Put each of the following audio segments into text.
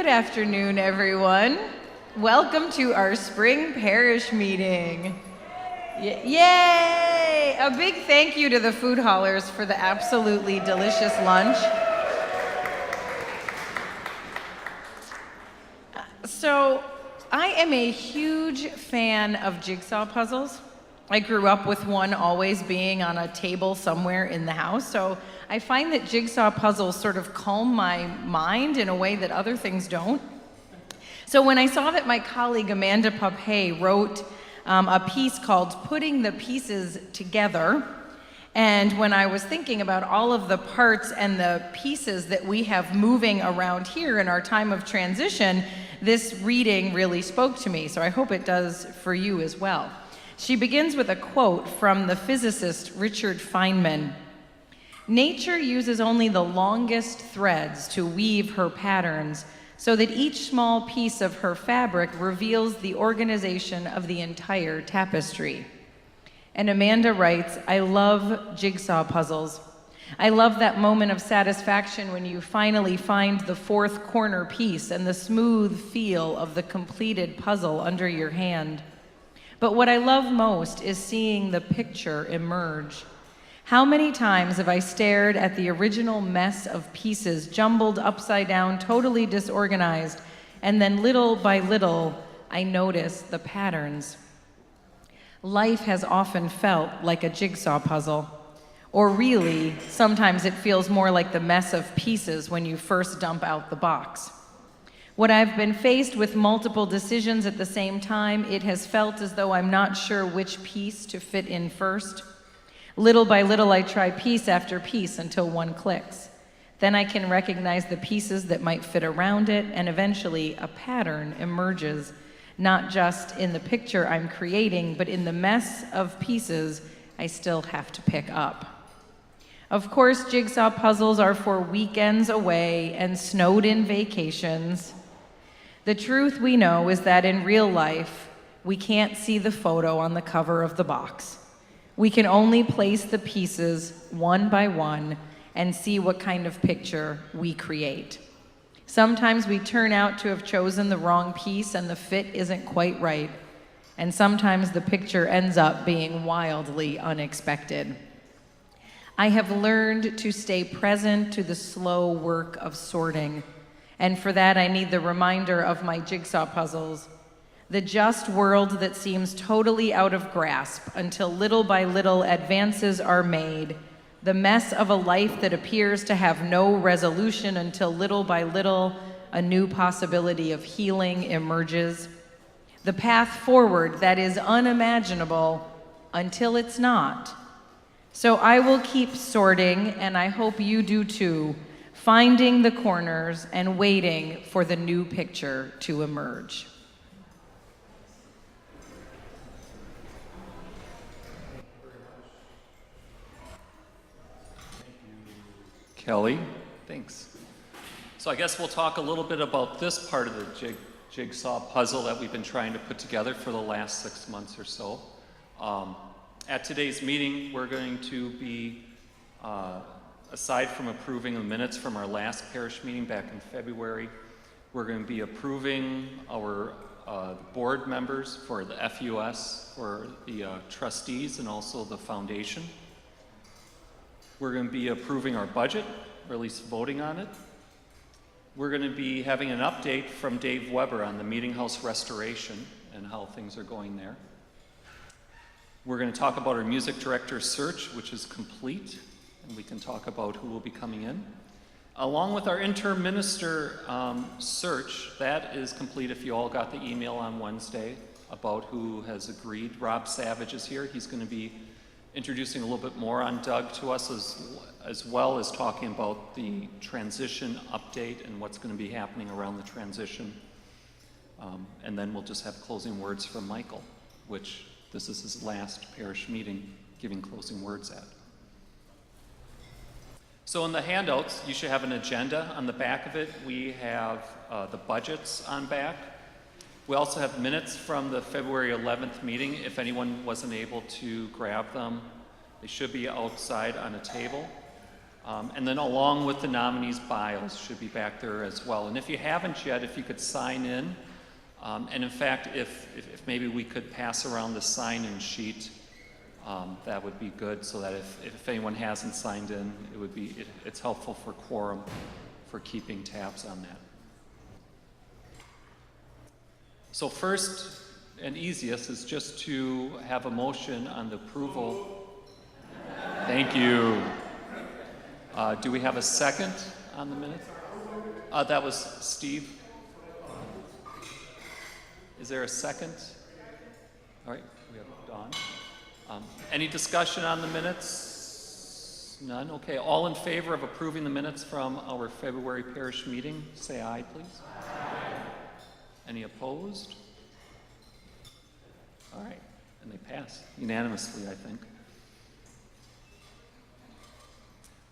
Good afternoon, everyone. Welcome to our spring parish meeting. Yay! A big thank you to the food haulers for the absolutely delicious lunch. So, I am a huge fan of jigsaw puzzles. I grew up with one always being on a table somewhere in the house, so I find that jigsaw puzzles sort of calm my mind in a way that other things don't. So when I saw that my colleague Amanda Papay wrote a piece called Putting the Pieces Together, and when I was thinking about all of the parts and the pieces that we have moving around here in our time of transition, this reading really spoke to me, so I hope it does for you as well. She begins with a quote from the physicist Richard Feynman. "Nature uses only the longest threads to weave her patterns, so that each small piece of her fabric reveals the organization of the entire tapestry." And Amanda writes, "I love jigsaw puzzles. I love that moment of satisfaction when you finally find the fourth corner piece and the smooth feel of the completed puzzle under your hand. But what I love most is seeing the picture emerge. How many times have I stared at the original mess of pieces jumbled upside down, totally disorganized, and then little by little, I notice the patterns. Life has often felt like a jigsaw puzzle. Or really, sometimes it feels more like the mess of pieces when you first dump out the box. When I've been faced with multiple decisions at the same time, it has felt as though I'm not sure which piece to fit in first. Little by little, I try piece after piece until one clicks. Then I can recognize the pieces that might fit around it, and eventually a pattern emerges, not just in the picture I'm creating, but in the mess of pieces I still have to pick up. Of course, jigsaw puzzles are for weekends away and snowed-in vacations. The truth we know is that in real life, we can't see the photo on the cover of the box. We can only place the pieces one by one and see what kind of picture we create. Sometimes we turn out to have chosen the wrong piece and the fit isn't quite right. And sometimes the picture ends up being wildly unexpected. I have learned to stay present to the slow work of sorting. And for that, I need the reminder of my jigsaw puzzles. The just world that seems totally out of grasp until little by little advances are made. The mess of a life that appears to have no resolution until little by little a new possibility of healing emerges. The path forward that is unimaginable until it's not. So I will keep sorting, and I hope you do too, finding the corners and waiting for the new picture to emerge." Kelly, thanks. So I guess we'll talk a little bit about this part of the jigsaw puzzle that we've been trying to put together for the last 6 months or so. At today's meeting, we're going to be, aside from approving the minutes from our last parish meeting back in February, we're going to be approving our board members for the FUS, for the trustees, and also the foundation. We're going to be approving our budget, or at least voting on it. We're going to be having an update from Dave Weber on the meeting house restoration and how things are going there. We're going to talk about our music director search, which is complete, and we can talk about who will be coming in. Along with our interim minister search, that is complete if you all got the email on Wednesday about who has agreed. Rob Savage is here. He's going to be introducing a little bit more on Doug to us, as well as talking about the transition update and what's going to be happening around the transition. And then we'll just have closing words from Michael, which this is his last parish meeting giving closing words at. So in the handouts, you should have an agenda. On the back of it, we have the budgets on back. We also have minutes from the February 11th meeting. If anyone wasn't able to grab them, they should be outside on a table. And then along with the nominees' bios should be back there as well. And if you haven't yet, if you could sign in, and in fact, if maybe we could pass around the sign-in sheet, that would be good, so that if anyone hasn't signed in, it's helpful for quorum for keeping tabs on that. So first and easiest is just to have a motion on the approval. Thank you. Do we have a second on the minutes? That was Steve. Is there a second? All right, we have Dawn. Any discussion on the minutes? None? Okay, all in favor of approving the minutes from our February parish meeting, say aye, please. Aye. Any opposed? All right, and they pass unanimously, I think.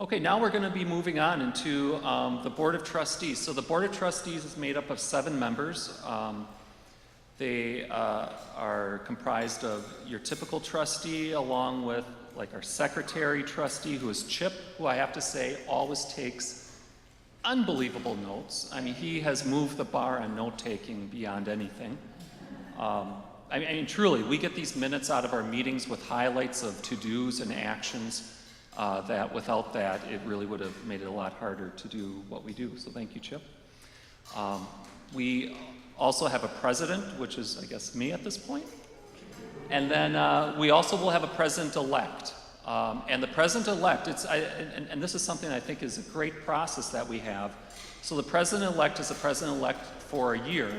Okay, now we're going to be moving on into the Board of Trustees. So the Board of Trustees is made up of 7 members. They are comprised of your typical trustee, along with like our secretary trustee, who is Chip, who I have to say always takes unbelievable notes. I mean, he has moved the bar on note-taking beyond anything. I mean, truly, we get these minutes out of our meetings with highlights of to-dos and actions that without that, it really would have made it a lot harder to do what we do. So thank you, Chip. We also have a president, which is, I guess, me at this point. And then we also will have a president-elect. And the president-elect, and this is something I think is a great process that we have. So the president-elect is a president-elect for a year.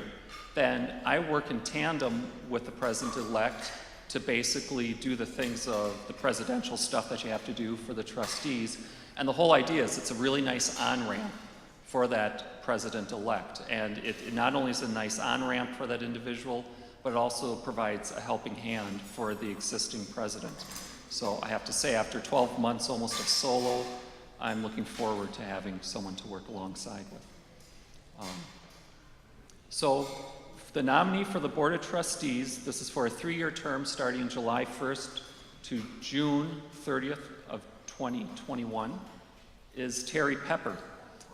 Then I work in tandem with the president-elect to basically do the things of the presidential stuff that you have to do for the trustees. And the whole idea is it's a really nice on-ramp for that president-elect. And it not only is a nice on-ramp for that individual, but it also provides a helping hand for the existing president. So I have to say, after 12 months almost of solo, I'm looking forward to having someone to work alongside with. So the nominee for the Board of Trustees, this is for a 3-year term starting July 1st to June 30th of 2021, is Terry Pepper.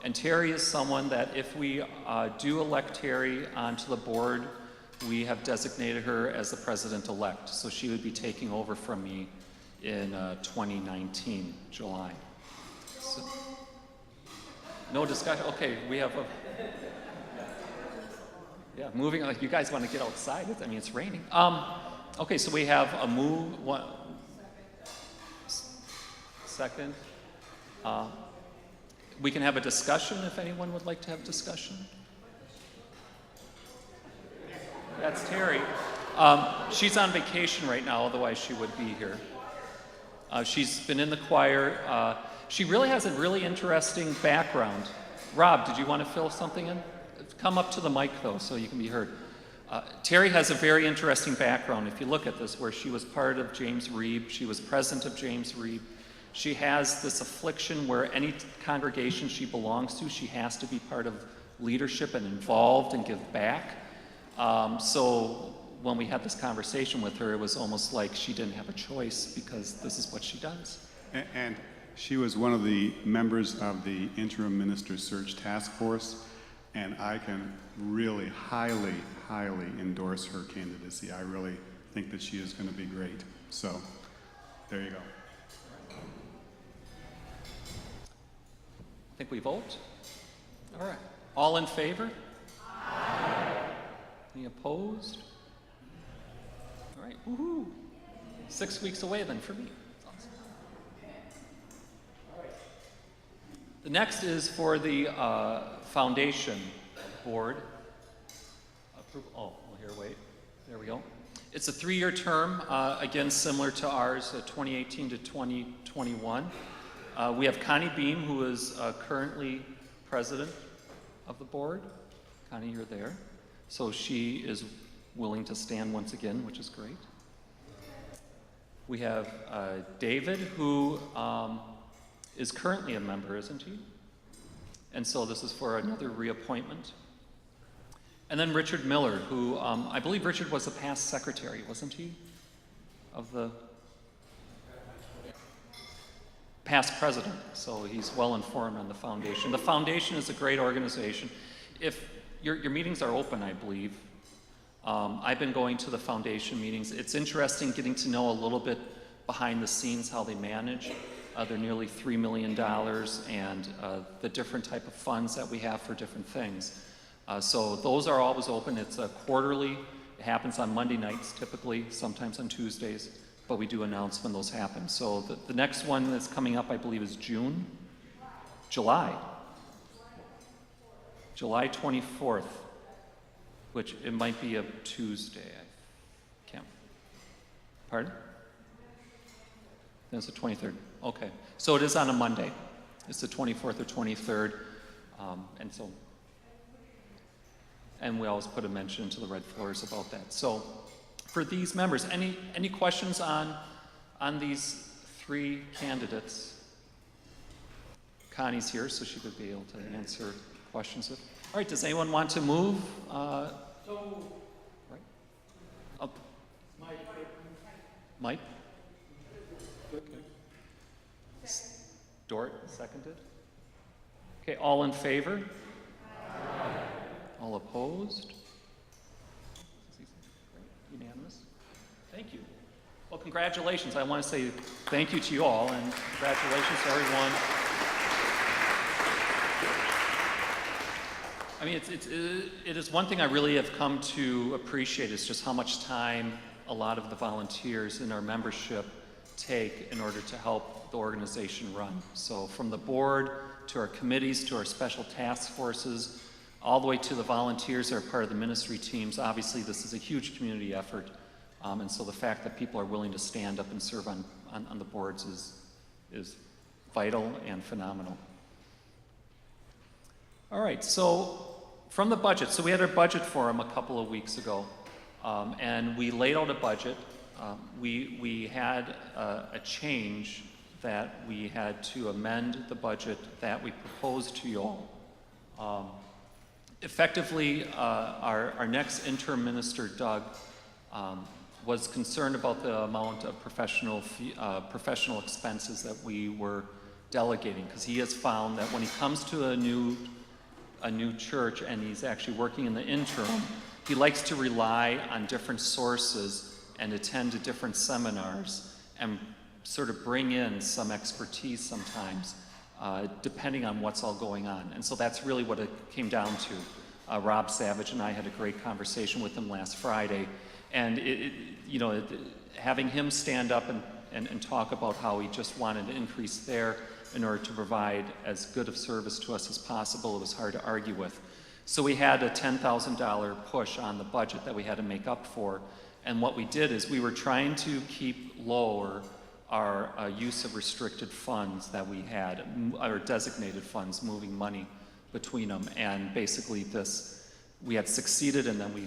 And Terry is someone that if we do elect Terry onto the board, we have designated her as the president-elect. So she would be taking over from me in 2019, July. So, no discussion? Okay, we have a... Yeah, moving, like you guys want to get outside? I mean, it's raining. Okay, so we have a move, second. We can have a discussion if anyone would like to have discussion. That's Terry. She's on vacation right now, otherwise she would be here. She's been in the choir. She really has a really interesting background. Rob, did you want to fill something in? Come up to the mic, though, so you can be heard. Terry has a very interesting background, if you look at this, where she was part of James Reeb. She was president of James Reeb. She has this affliction where any congregation she belongs to, she has to be part of leadership and involved and give back. So when we had this conversation with her, it was almost like she didn't have a choice because this is what she does. And she was one of the members of the Interim Minister Search Task Force. And I can really highly, highly endorse her candidacy. I really think that she is going to be great. So, there you go. I think we vote. All right. All in favor? Aye. Any opposed? All right. Woohoo! 6 weeks away then for me. That's awesome. All right. The next is for the Foundation Board. Oh, well, here, wait. There we go. It's a 3-year term, again, similar to ours, 2018 to 2021. We have Connie Beam, who is currently president of the board. Connie, you're there. So she is willing to stand once again, which is great. We have David, who is currently a member, isn't he? And so this is for another reappointment. And then Richard Miller, who I believe Richard was the past secretary, wasn't he? Of the... past president, so he's well informed on the foundation. The foundation is a great organization. If your meetings are open, I believe. I've been going to the foundation meetings. It's interesting getting to know a little bit behind the scenes how they manage. They're nearly $3 million, and the different type of funds that we have for different things. So those are always open. It's quarterly. It happens on Monday nights typically, sometimes on Tuesdays, but we do announce when those happen. So the next one that's coming up, I believe, is July 24th, which it might be a Tuesday. I can't. Pardon? Then it's the 23rd. Okay. So it is on a Monday. It's the 24th or 23rd. And we always put a mention to the Red Floors about that. So for these members, any questions on these three candidates? Connie's here, so she would be able to answer questions. All right, does anyone want to move? Right. Up. Mike? Okay. Dort, seconded. Okay, all in favor? All opposed? Unanimous? Thank you. Well, congratulations. I want to say thank you to you all, and congratulations to everyone. I mean, it is one thing I really have come to appreciate is just how much time a lot of the volunteers in our membership take in order to help the organization run. So from the board to our committees to our special task forces, all the way to the volunteers that are part of the ministry teams. Obviously, this is a huge community effort, and so the fact that people are willing to stand up and serve on the boards is vital and phenomenal. All right, so from the budget, so we had our budget forum a couple of weeks ago, and we laid out a budget. We had a change that we had to amend the budget that we proposed to you all. Effectively, our next interim minister, Doug, was concerned about the amount of professional expenses that we were delegating, because he has found that when he comes to a new church and he's actually working in the interim, he likes to rely on different sources and attend to different seminars and sort of bring in some expertise sometimes. Depending on what's all going on. And so that's really what it came down to. Rob Savage and I had a great conversation with him last Friday, and having him stand up and talk about how he just wanted to increase there in order to provide as good of service to us as possible, it was hard to argue with. So we had a $10,000 push on the budget that we had to make up for, and what we did is we were trying to keep lower our use of restricted funds that we had, or designated funds, moving money between them. And basically we had succeeded and then we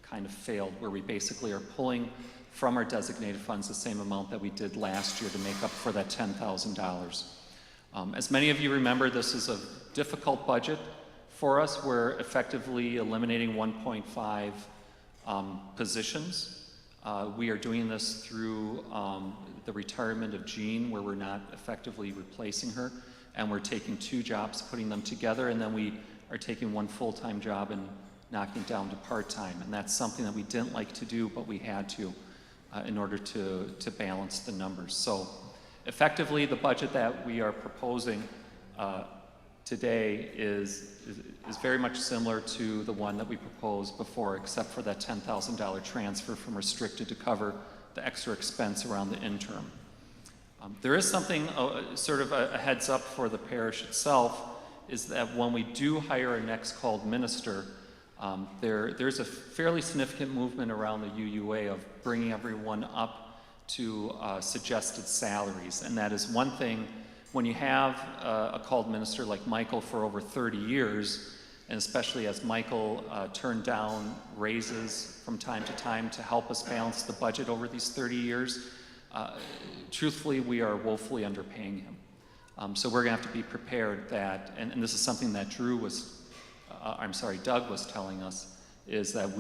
kind of failed, where we basically are pulling from our designated funds the same amount that we did last year to make up for that $10,000. As many of you remember, this is a difficult budget for us. We're effectively eliminating 1.5 positions. We are doing this through the retirement of Jean, where we're not effectively replacing her, and we're taking 2 jobs, putting them together, and then we are taking 1 full-time job and knocking it down to part-time. And that's something that we didn't like to do, but we had to in order to balance the numbers. So effectively, the budget that we are proposing today is very much similar to the one that we proposed before, except for that $10,000 transfer from restricted to cover the extra expense around the interim. There is something, sort of a heads up for the parish itself, is that when we do hire a next called minister, there's a fairly significant movement around the UUA of bringing everyone up to suggested salaries. And that is one thing, when you have a called minister like Michael for over 30 years, and especially as Michael turned down raises from time to time to help us balance the budget over these 30 years, truthfully, we are woefully underpaying him. So we're gonna have to be prepared that, and this is something that Doug was telling us, is that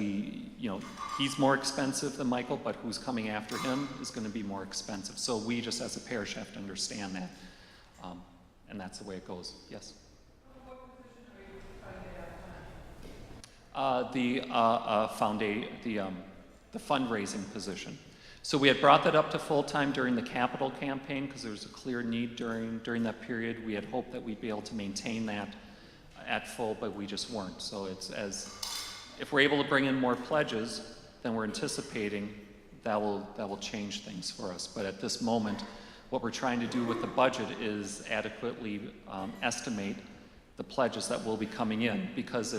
he's more expensive than Michael, but who's coming after him is gonna be more expensive. So we just as a parish have to understand that. And that's the way it goes. Yes? The fundraising position. So we had brought that up to full-time during the capital campaign because there was a clear need during that period. We had hoped that we'd be able to maintain that at full, but we just weren't. So if we're able to bring in more pledges than we're anticipating, that will change things for us. But at this moment, what we're trying to do with the budget is adequately estimate the pledges that will be coming in, because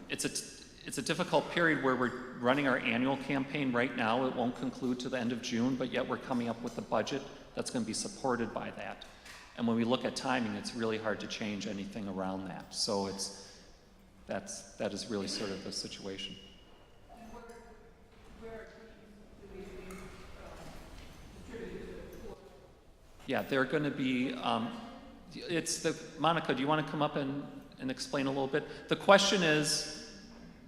it's a difficult period where we're running our annual campaign right now. It won't conclude to the end of June, but yet we're coming up with a budget that's going to be supported by that. And when we look at timing, it's really hard to change anything around that. So that is really sort of the situation. Yeah, they're going to be, Monica, do you want to come up and explain a little bit? The question is,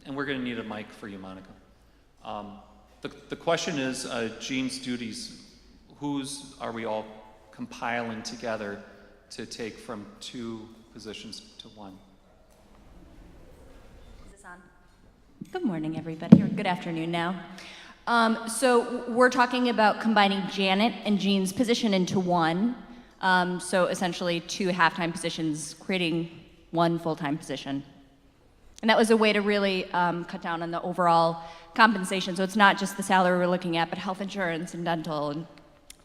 and we're going to need a mic for you, Monica. The question is, Jean's duties, whose are we all compiling together to take from 2 positions to 1? Is this on? Good morning, everybody, or good afternoon now. So we're talking about combining Janet and Jean's position into 1. So essentially 2 half-time positions, creating 1 full-time position. And that was a way to really cut down on the overall compensation. So it's not just the salary we're looking at, but health insurance and dental and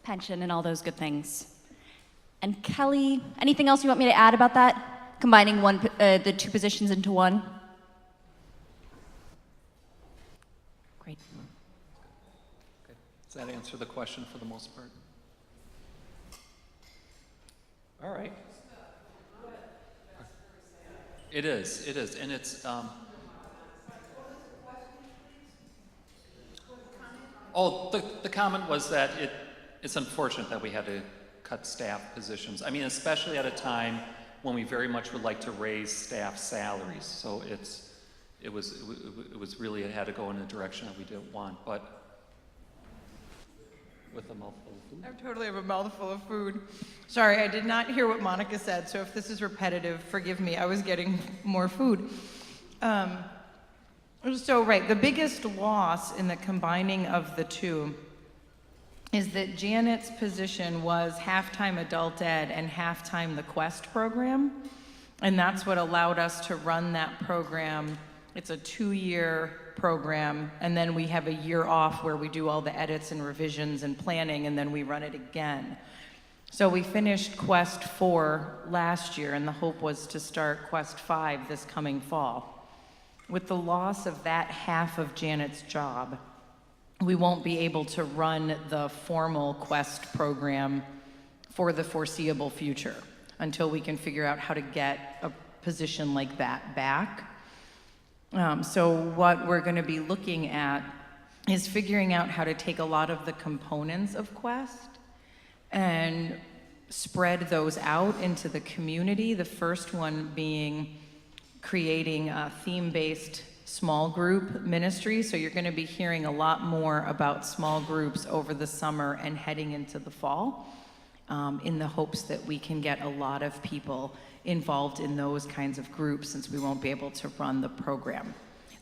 pension and all those good things. And Kelly, anything else you want me to add about that? Combining the 2 positions into 1? Great. Okay. Does that answer the question for the most part? All right. It is, and it's, the comment was that it's unfortunate that we had to cut staff positions. I mean, especially at a time when we very much would like to raise staff salaries. So it was really, it had to go in a direction that we didn't want, but with a mouthful of food. I totally have a mouthful of food. Sorry, I did not hear what Monica said, so if this is repetitive, forgive me. I was getting more food. So, right, the biggest loss in the combining of the 2 is that Janet's position was half-time adult ed and half-time the Quest program, and that's what allowed us to run that program. It's a 2-year program, and then we have a year off where we do all the edits and revisions and planning, and then we run it again. So we finished Quest 4 last year, and the hope was to start Quest 5 this coming fall. With the loss of that half of Janet's job, we won't be able to run the formal Quest program for the foreseeable future until we can figure out how to get a position like that back. So what we're going to be looking at is figuring out how to take a lot of the components of Quest and spread those out into the community. The first one being creating a theme-based small group ministry. So you're going to be hearing a lot more about small groups over the summer and heading into the fall, in the hopes that we can get a lot of people involved in those kinds of groups, since we won't be able to run the program.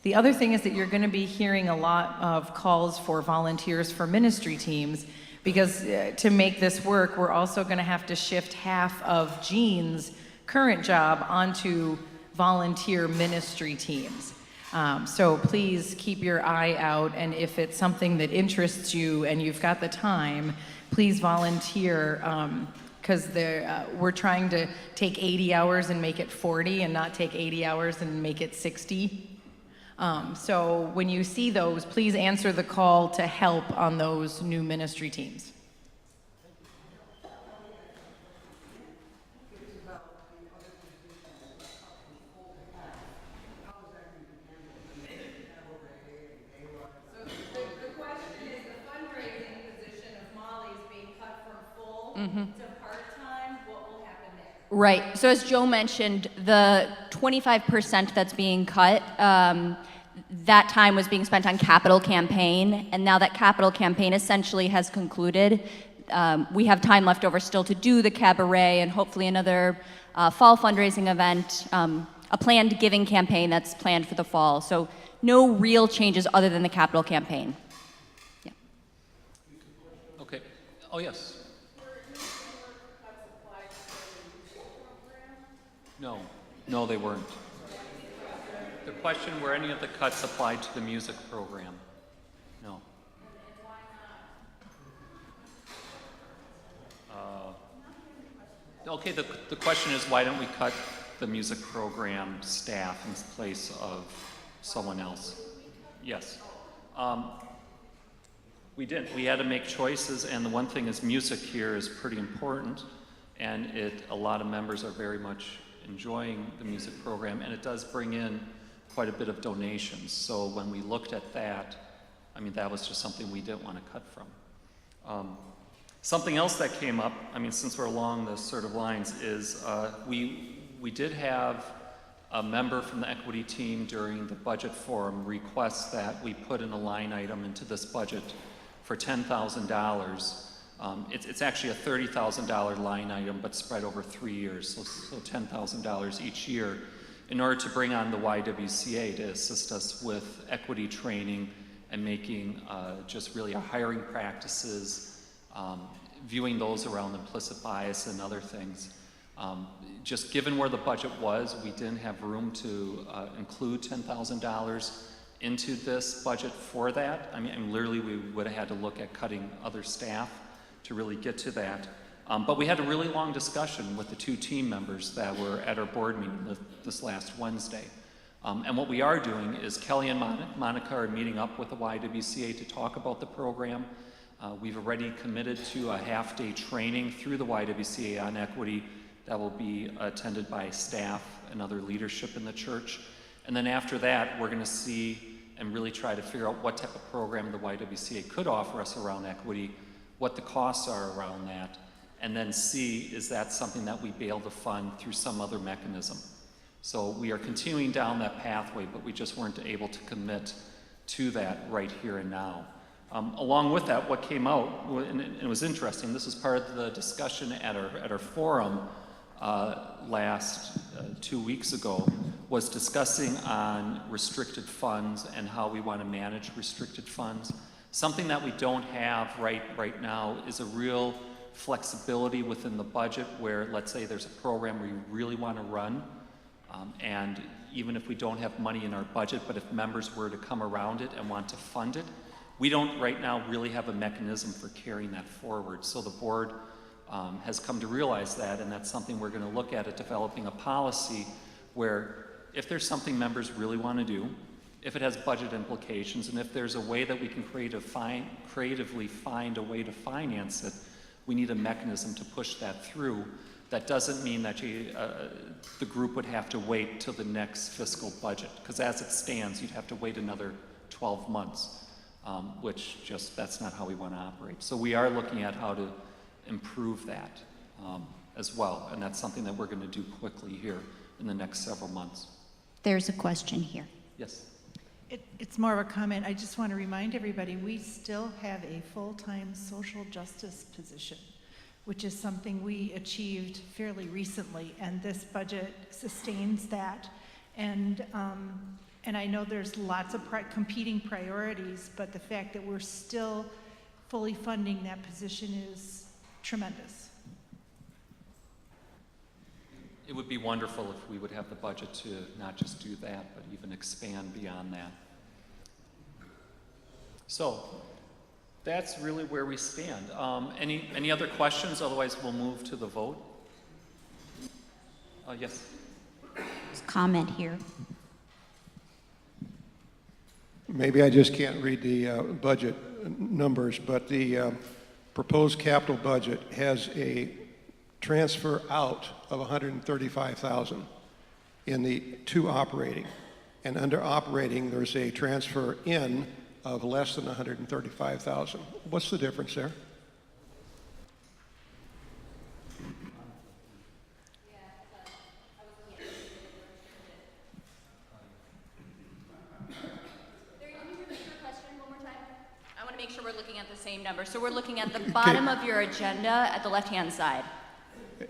The other thing is that you're going to be hearing a lot of calls for volunteers for ministry teams, because to make this work, we're also going to have to shift half of Jean's current job onto volunteer ministry teams. So please keep your eye out, and if it's something that interests you and you've got the time, please volunteer, because we're trying to take 80 hours and make it 40 and not take 80 hours and make it 60. So when you see those, please answer the call to help on those new ministry teams. To part-time, what will happen there? Right. So as Joe mentioned, the 25% that's being cut, that time was being spent on capital campaign, and now that capital campaign essentially has concluded. we have time left over still to do the cabaret and hopefully another fall fundraising event, a planned giving campaign that's planned for the fall. So no real changes other than the capital campaign. Yeah. Okay. Oh, yes. No, they weren't. The question, were any of the cuts applied to the music program? No. Okay, the question is, why don't we cut the music program staff in place of someone else? Yes. We didn't. We had to make choices, and the one thing is music here is pretty important, and a lot of members are very much enjoying the music program, and it does bring in quite a bit of donations. So when we looked at that, I mean, that was just something we didn't want to cut from. Something else that came up, I mean, since we're along the sort of lines, is we did have a member from the equity team during the budget forum request that we put in a line item into this budget for $10,000. It's actually a $30,000 line item, but spread over 3 years, so $10,000 each year, in order to bring on the YWCA to assist us with equity training and making just really our hiring practices, viewing those around implicit bias and other things. Just given where the budget was, we didn't have room to include $10,000 into this budget for that. I mean, literally we would have had to look at cutting other staff to really get to that. But we had a really long discussion with the two team members that were at our board meeting this last Wednesday. And what we are doing is Kelly and Monica are meeting up with the YWCA to talk about the program. We've already committed to a half-day training through the YWCA on equity that will be attended by staff and other leadership in the church. And then after that, we're going to see and really try to figure out what type of program the YWCA could offer us around equity, what the costs are around that, and then see, is that something that we'd be able to fund through some other mechanism. So we are continuing down that pathway, but we just weren't able to commit to that right here and now. Along with that, what came out, and it was interesting, this was part of the discussion at our forum last 2 weeks ago, was discussing on restricted funds and how we want to manage restricted funds. Something that we don't have right now is a real flexibility within the budget where, let's say there's a program we really want to run, and even if we don't have money in our budget, but if members were to come around it and want to fund it, we don't right now really have a mechanism for carrying that forward. So the board has come to realize that, and that's something we're going to look at developing a policy where if there's something members really want to do, if it has budget implications, and if there's a way that we can creatively find a way to finance it, we need a mechanism to push that through. That doesn't mean that the group would have to wait till the next fiscal budget, because as it stands, you'd have to wait another 12 months, which that's not how we want to operate. So we are looking at how to improve that as well, and that's something that we're going to do quickly here in the next several months. There's a question here. Yes. It's more of a comment. I just want to remind everybody, we still have a full-time social justice position, which is something we achieved fairly recently, and this budget sustains that. And I know there's lots of competing priorities, but the fact that we're still fully funding that position is tremendous. It would be wonderful if we would have the budget to not just do that, but even expand beyond that. So that's really where we stand. Any other questions? Otherwise, we'll move to the vote. Yes. There's a comment here. Maybe I just can't read the budget numbers, but the proposed capital budget has a transfer out of $135,000 in the two operating. And under operating, there's a transfer in of less than $135,000. What's the difference there? same number. So we're looking at the bottom of your agenda at the left-hand side.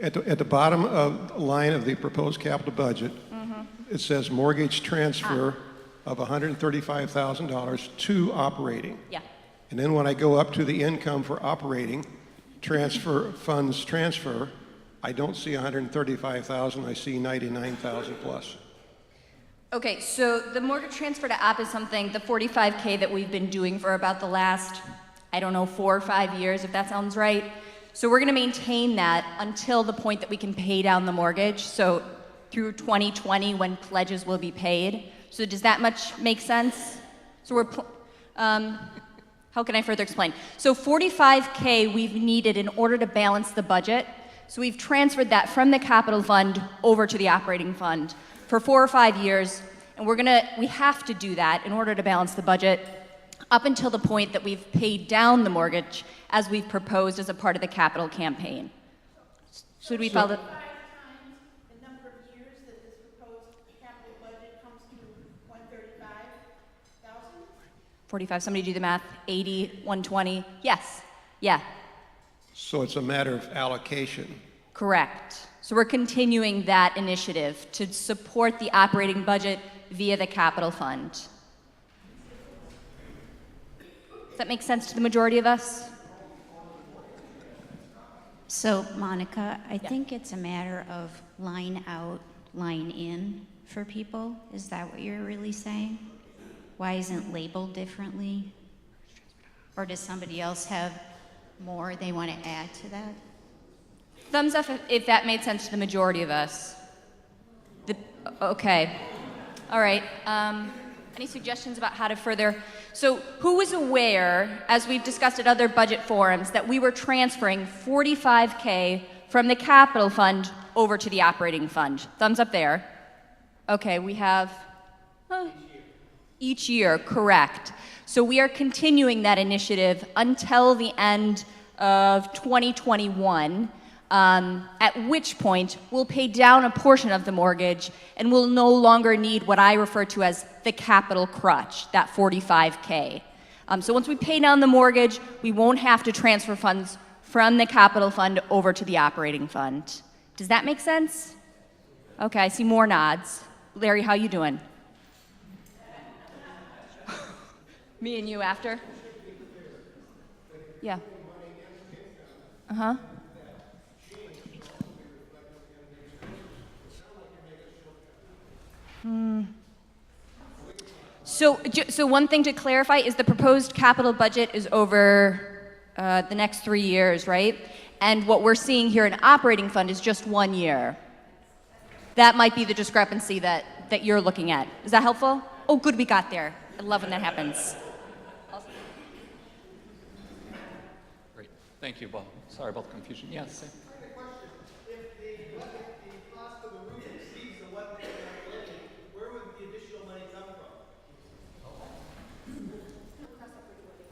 At the bottom of the line of the proposed capital budget, it says mortgage transfer of $135,000 to operating. Yeah. And then when I go up to the income for operating, funds transfer, I don't see 135,000, I see 99,000 plus. Okay, so the mortgage transfer to op is something, the 45K that we've been doing for about the last, I don't know, 4 or 5 years, if that sounds right. So we're gonna maintain that until the point that we can pay down the mortgage, so through 2020 when pledges will be paid. So does that much make sense? So how can I further explain? So 45K we've needed in order to balance the budget. So we've transferred that from the capital fund over to the operating fund for 4 or 5 years, and we have to do that in order to balance the budget up until the point that we've paid down the mortgage as we've proposed as a part of the capital campaign. Should we follow? 5 times the number of years that this proposed capital budget comes to 135,000? 45, somebody do the math, 80, 120, yes, yeah, So it's a matter of allocation. correct. So we're continuing that initiative to support the operating budget via the capital fund. Does that make sense to the majority of us? So, Monica, I think it's a matter of line out, line in for people. Is that what you're really saying? Why isn't it labeled differently? Or does somebody else have more they want to add to that? Thumbs up if that made sense to the majority of us. Okay. All right. Any suggestions about how to further? So who was aware, as we've discussed at other budget forums, that we were transferring 45K from the capital fund over to the operating fund? Thumbs up there. Okay, we have each year, correct. So we are continuing that initiative until the end of 2021. At which point we'll pay down a portion of the mortgage and we'll no longer need what I refer to as the capital crutch, that 45K. So once we pay down the mortgage, we won't have to transfer funds from the capital fund over to the operating fund. Does that make sense? Okay, I see more nods. Larry, how you doing? Me and you after? Yeah. Uh-huh. So one thing to clarify is the proposed capital budget is over the next 3 years, right? And what we're seeing here in operating fund is just 1 year. That might be the discrepancy that you're looking at. Is that helpful? Oh, good, we got there. I love when that happens. Great. Thank you, Bob. Sorry about the confusion. Yes. Sam.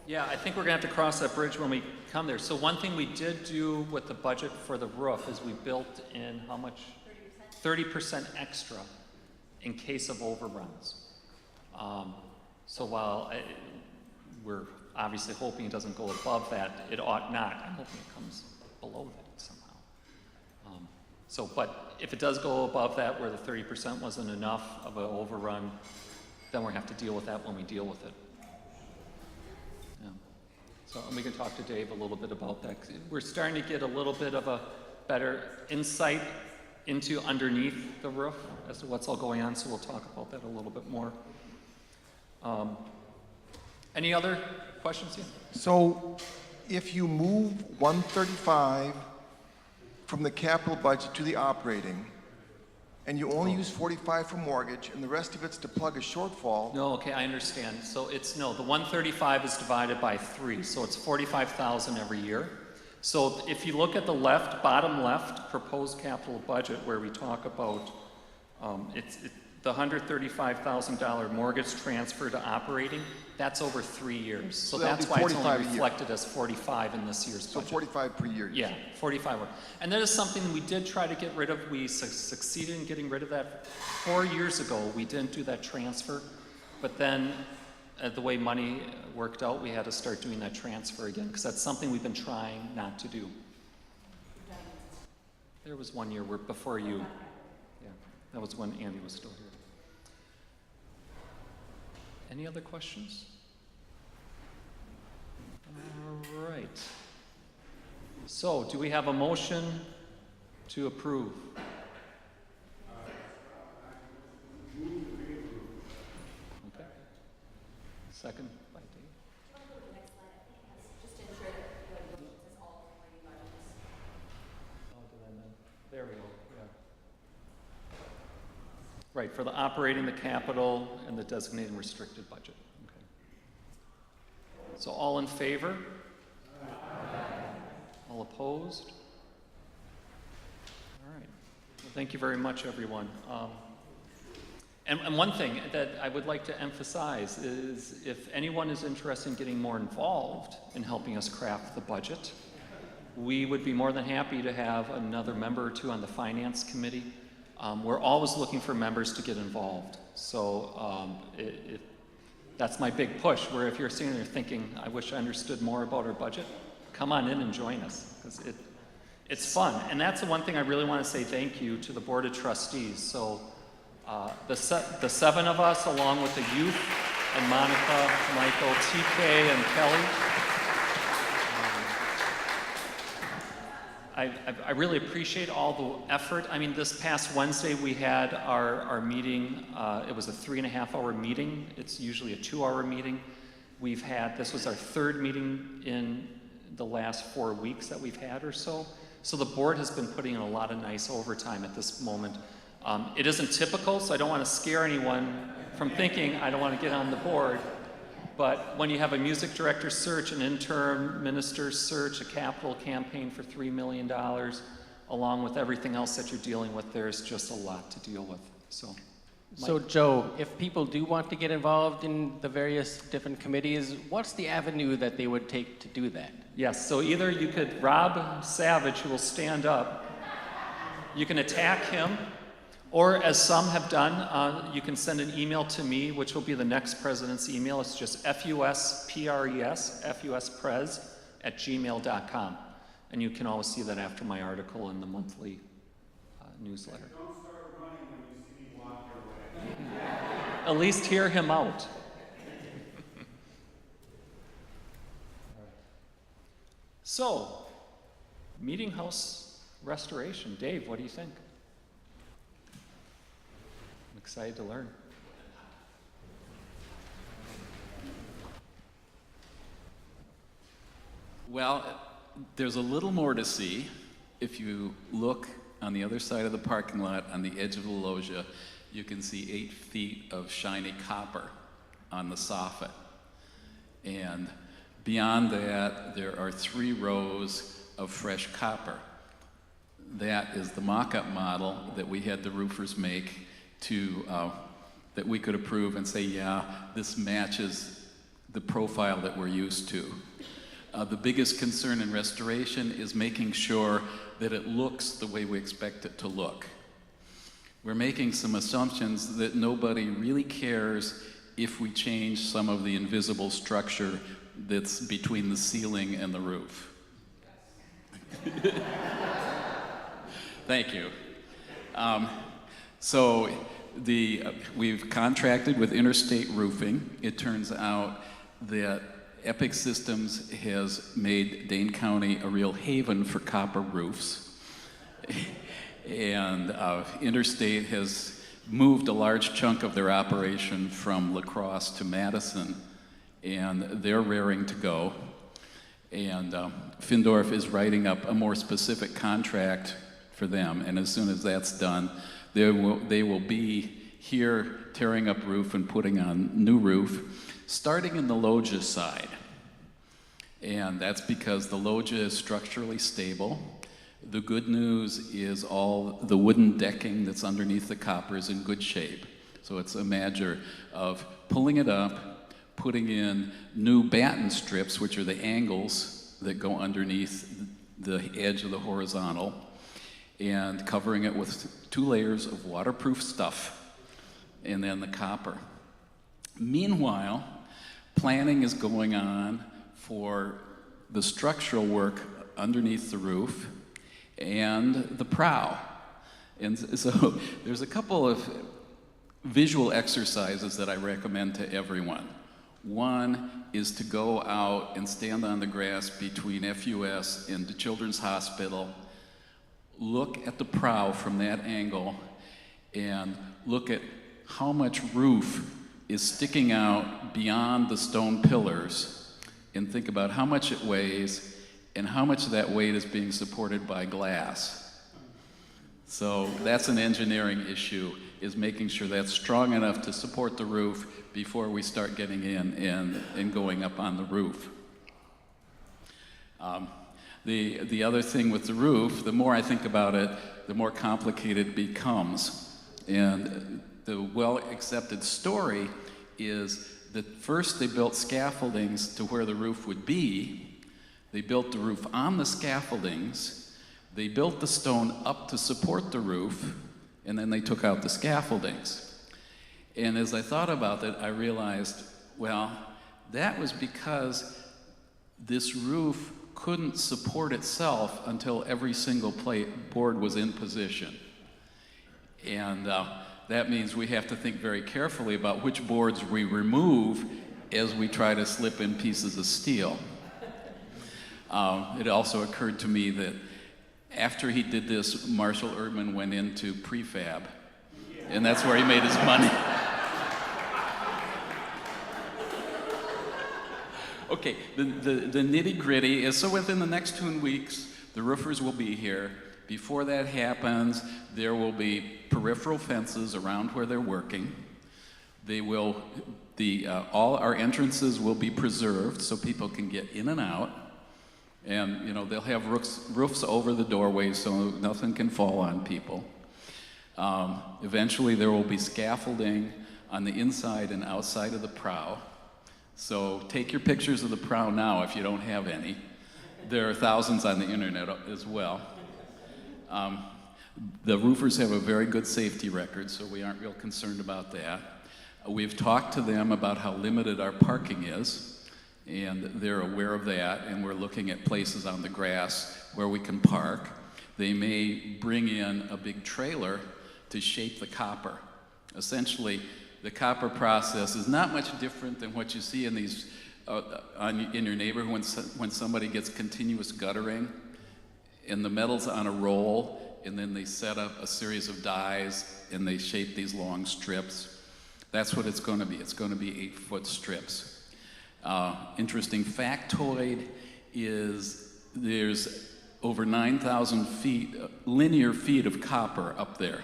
Yeah, I think we're going to have to cross that bridge when we come there. So one thing we did do with the budget for the roof is we built in how much? 30% extra in case of overruns. So while we're obviously hoping it doesn't go above that, it ought not. I'm hoping it comes below that somehow. But if it does go above that where the 30% wasn't enough of an overrun, then we're going to have to deal with that when we deal with it. So and we can talk to Dave a little bit about that. We're starting to get a little bit of a better insight into underneath the roof as to what's all going on, so we'll talk about that a little bit more. Any other questions here? So if you move 135 from the capital budget to the operating, and you only use 45 for mortgage, and the rest of it's to plug a shortfall. No, okay, I understand. So the 135 is divided by 3, so it's 45,000 every year. So if you look at the bottom left, proposed capital budget, where we talk about the $135,000 mortgage transfer to operating, that's over 3 years. So that'll that's be why it's 45 only a year. reflected as 45 in this year's So budget. 45 per year. Yeah, 45. And that is something we did try to get rid of. We succeeded in getting rid of that 4 years ago. We didn't do that transfer. But then the way money worked out, we had to start doing that transfer again, because that's something we've been trying not to do. There was one year where before you, yeah, that was when Andy was still here. Any other questions? All right. So, do we have a motion to approve? Okay. Second by Dave. Oh, did I not? There we go. Yeah. Right, for the operating, the capital, and the designated and restricted budget. Okay. So all in favor? All opposed? All right. Well, thank you very much, everyone. And one thing that I would like to emphasize is if anyone is interested in getting more involved in helping us craft the budget, we would be more than happy to have another member or two on the finance committee. We're always looking for members to get involved. So that's my big push, where if you're sitting there thinking, I wish I understood more about our budget, come on in and join us, because it's fun. And that's the one thing I really want to say thank you to the Board of Trustees. So the seven of us, along with the youth, and Monica, Michael, TK, and Kelly, I really appreciate all the effort. I mean, this past Wednesday we had our meeting. It was a 3.5-hour meeting. It's usually a 2-hour meeting. This was our third meeting in the last 4 weeks that we've had or so. So the board has been putting in a lot of nice overtime at this moment. It isn't typical, so I don't want to scare anyone from thinking I don't want to get on the board. But when you have a music director search, an interim minister search, a capital campaign for $3 million, along with everything else that you're dealing with, there's just a lot to deal with. So Joe, if people do want to get involved in the various different committees, what's the avenue that they would take to do that? Yes, so either you could, Rob Savage, who will stand up, you can attack him, or as some have done, you can send an email to me, which will be the next president's email. It's just fuspres@gmail.com. And you can always see that after my article in the monthly newsletter. Don't start running when you see me walk your way. At least hear him out. So, meeting house restoration. Dave, what do you think? I'm excited to learn. Well, there's a little more to see. If you look on the other side of the parking lot, on the edge of the loggia, you can see 8 feet of shiny copper on the soffit. And beyond that, there are 3 rows of fresh copper. That is the mock-up model that we had the roofers make that we could approve and say, yeah, this matches the profile that we're used to. The biggest concern in restoration is making sure that it looks the way we expect it to look. We're making some assumptions that nobody really cares if we change some of the invisible structure that's between the ceiling and the roof. Thank you. So we've contracted with Interstate Roofing. It turns out that Epic Systems has made Dane County a real haven for copper roofs. And Interstate has moved a large chunk of their operation from La Crosse to Madison, and they're raring to go. And Findorf is writing up a more specific contract for them, and as soon as that's done, they will be here tearing up roof and putting on new roof, starting in the loggia side. And that's because the loggia is structurally stable. The good news is all the wooden decking that's underneath the copper is in good shape. So it's a matter of pulling it up, putting in new batten strips, which are the angles that go underneath the edge of the horizontal, and covering it with 2 layers of waterproof stuff, and then the copper. Meanwhile, planning is going on for the structural work underneath the roof and the prow. And so there's a couple of visual exercises that I recommend to everyone. One is to go out and stand on the grass between FUS and the Children's Hospital, look at the prow from that angle, and look at how much roof is sticking out beyond the stone pillars, and think about how much it weighs and how much of that weight is being supported by glass. So that's an engineering issue, is making sure that's strong enough to support the roof before we start getting in and going up on the roof. The other thing with the roof, the more I think about it, the more complicated it becomes. And the well-accepted story is that first they built scaffoldings to where the roof would be. They built the roof on the scaffoldings. They built the stone up to support the roof, and then they took out the scaffoldings. And as I thought about that, I realized, well, that was because this roof couldn't support itself until every single board was in position. And that means we have to think very carefully about which boards we remove as we try to slip in pieces of steel. It also occurred to me that after he did this, Marshall Erdman went into prefab, and that's where he made his money. Okay, the nitty-gritty is, so within the next 2 weeks, the roofers will be here. Before that happens, there will be peripheral fences around where they're working. They will, all our entrances will be preserved so people can get in and out. And, you know, they'll have roofs over the doorways so nothing can fall on people. Eventually, there will be scaffolding on the inside and outside of the prow. So take your pictures of the prow now if you don't have any. There are thousands on the internet as well. The roofers have a very good safety record, so we aren't real concerned about that. We've talked to them about how limited our parking is, and they're aware of that, and we're looking at places on the grass where we can park. They may bring in a big trailer to shape the copper. Essentially, the copper process is not much different than what you see in these in your neighborhood when somebody gets continuous guttering and the metal's on a roll, and then they set up a series of dies and they shape these long strips. That's what it's going to be. It's going to be 8-foot strips. Interesting factoid is there's over 9,000 linear feet of copper up there.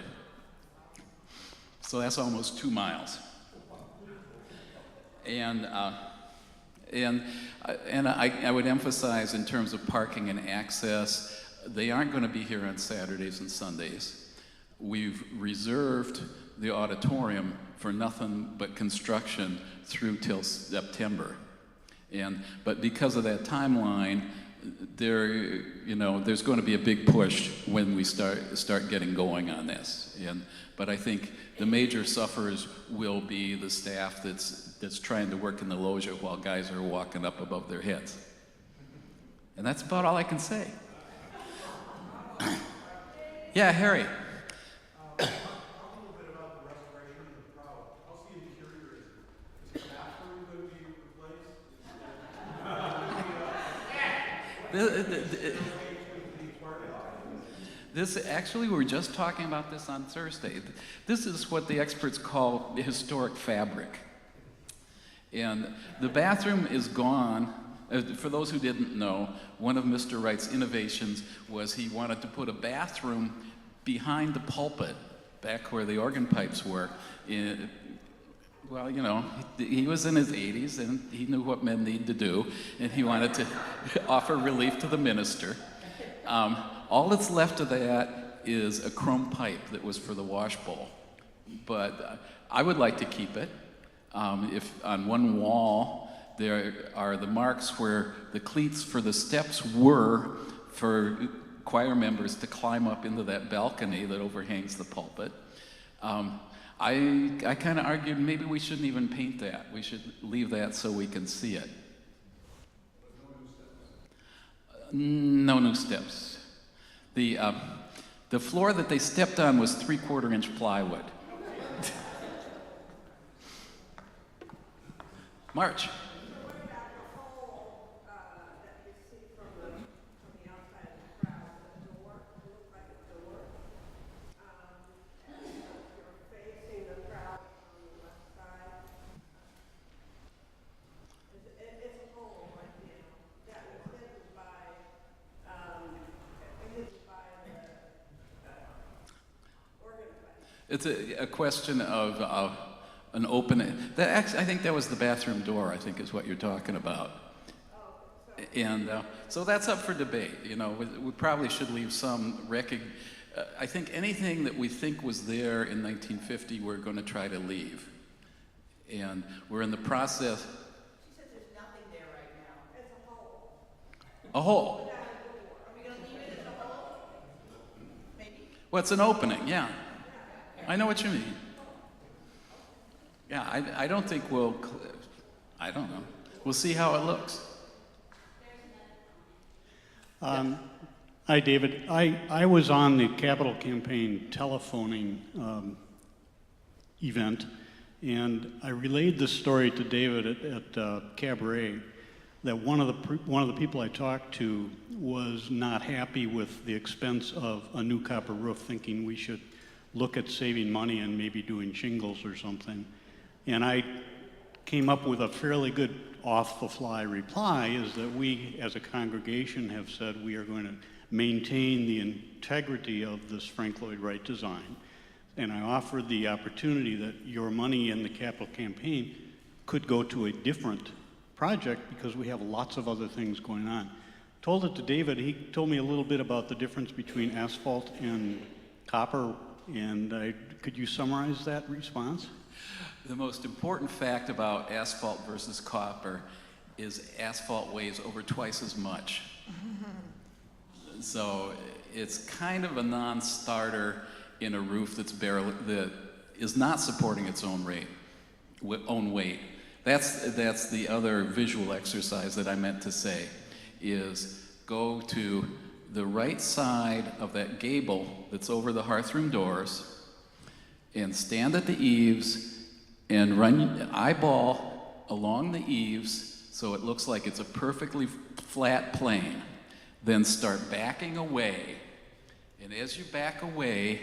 So that's almost 2 miles. And I would emphasize in terms of parking and access, they aren't going to be here on Saturdays and Sundays. We've reserved the auditorium for nothing but construction through till September. But because of that timeline, there's going to be a big push when we start getting going on this. But I think the major sufferers will be the staff that's trying to work in the loggia while guys are walking up above their heads. And that's about all I can say. Yeah, Harry. Talk a little bit about the restoration of the prow. How's the interior? Is the bathroom going to be replaced? Actually, we were just talking about this on Thursday. This is what the experts call historic fabric. And the bathroom is gone. For those who didn't know, one of Mr. Wright's innovations was he wanted to put a bathroom behind the pulpit, back where the organ pipes were. Well, you know, he was in his 80s and he knew what men need to do, and he wanted to offer relief to the minister. All that's left of that is a chrome pipe that was for the wash bowl. But I would like to keep it. If on one wall there are the marks where the cleats for the steps were for choir members to climb up into that balcony that overhangs the pulpit. I kind of argued maybe we shouldn't even paint that. We should leave that so we can see it. No new steps. The floor that they stepped on was 3/4 inch plywood. March. It's a question of an open. I think that was the bathroom door. I think is what you're talking about. And so that's up for debate. You know, we probably should leave some I think anything that we think was there in 1950, we're going to try to leave. And we're in the process. She says there's nothing there right now. It's a hole. A hole. Are we going to leave it as a hole? Maybe. Well, it's an opening. Yeah. I know what you mean. Yeah, I don't think I don't know. We'll see how it looks. Hi, David. I was on the Capitol campaign telephoning event, and I relayed this story to David at Cabaret, that one of the people I talked to was not happy with the expense of a new copper roof, thinking we should look at saving money and maybe doing shingles or something. And I came up with a fairly good off-the-fly reply, is that we as a congregation have said we are going to maintain the integrity of this Frank Lloyd Wright design. And I offered the opportunity that your money in the capital campaign could go to a different project because we have lots of other things going on. Told it to David. He told me a little bit about the difference between asphalt and copper. And could you summarize that response? The most important fact about asphalt versus copper is asphalt weighs over twice as much. So it's kind of a non-starter in a roof that is not supporting its own weight. That's the other visual exercise that I meant to say, is go to the right side of that gable that's over the hearthroom doors and stand at the eaves and run eyeball along the eaves so it looks like it's a perfectly flat plane. Then start backing away. And as you back away,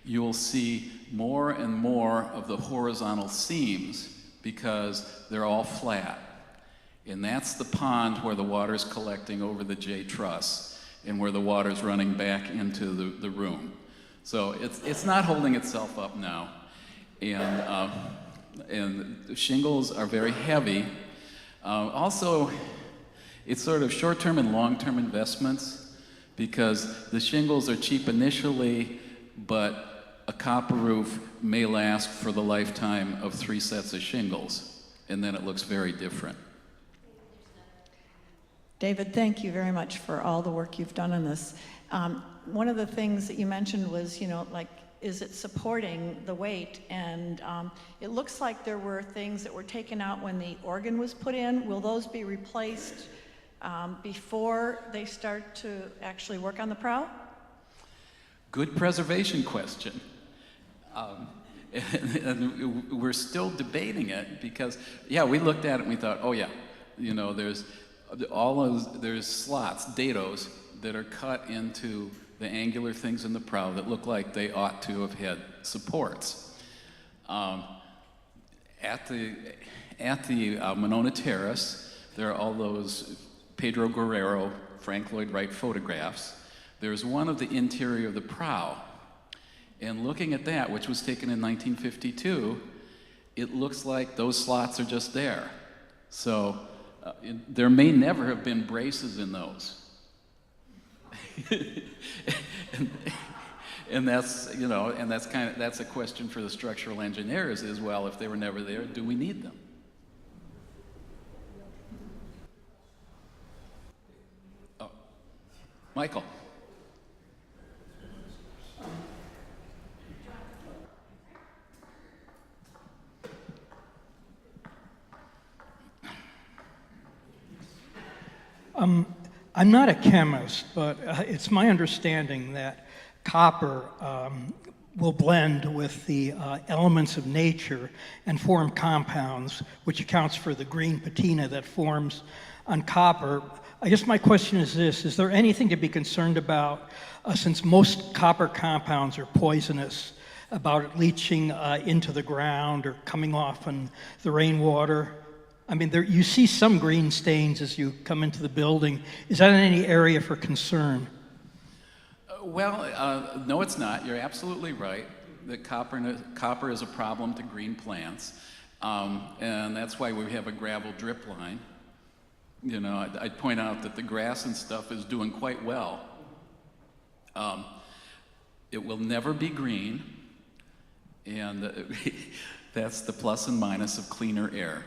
you'll see more and more of the horizontal seams because they're all flat. And that's the pond where the water's collecting over the J truss and where the water's running back into the room. So it's not holding itself up now. And the shingles are very heavy. Also, it's sort of short-term and long-term investments because the shingles are cheap initially, but a copper roof may last for the lifetime of 3 sets of shingles, and then it looks very different. David, thank you very much for all the work you've done on this. One of the things that you mentioned was, is it supporting the weight? And it looks like there were things that were taken out when the organ was put in. Will those be replaced before they start to actually work on the prow? Good preservation question. And we're still debating it because, we looked at it and we thought, there's slots, dados, that are cut into the angular things in the prow that look like they ought to have had supports. At the Monona Terrace, there are all those Pedro Guerrero, Frank Lloyd Wright photographs. There's one of the interior of the prow. And looking at that, which was taken in 1952, it looks like those slots are just there. So there may never have been braces in those. and that's that's a question for the structural engineers is, well, if they were never there, do we need them? Oh, Michael. I'm not a chemist, but it's my understanding that copper will blend with the elements of nature and form compounds, which accounts for the green patina that forms on copper. I guess my question is this: is there anything to be concerned about, since most copper compounds are poisonous, about it leaching into the ground or coming off in the rainwater? I mean, you see some green stains as you come into the building. Is that any area for concern? Well, no, it's not. You're absolutely right that copper is a problem to green plants, and that's why we have a gravel drip line. You know, I'd point out that the grass and stuff is doing quite well. It will never be green, and that's the plus and minus of cleaner air.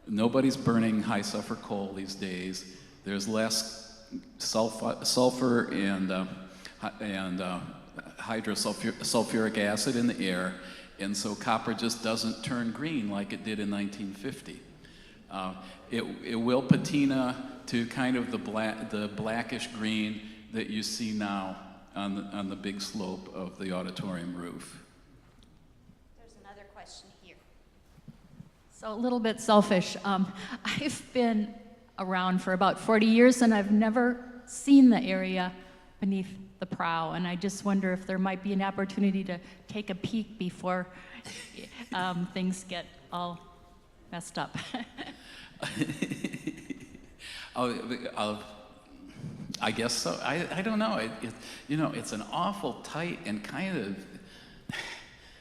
Nobody's burning high sulfur coal these days. There's less sulfur and hydrosulfuric acid in the air, and so copper just doesn't turn green like it did in 1950. It will patina to kind of the blackish green that you see now on the big slope of the auditorium roof. There's another question here. So a little bit selfish. I've been around for about 40 years and I've never seen the area beneath the prow, and I just wonder if there might be an opportunity to take a peek before things get all messed up. I guess so. I don't know. You know, it's an awful tight and kind of,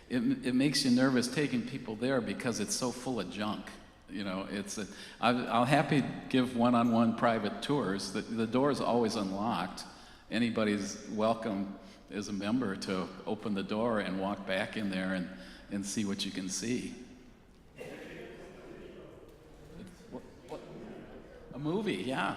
it makes you nervous taking people there because it's so full of junk. You know, I'll happy give one-on-one private tours. The door is always unlocked. Anybody's welcome as a member to open the door and walk back in there and see what you can see. A movie, yeah.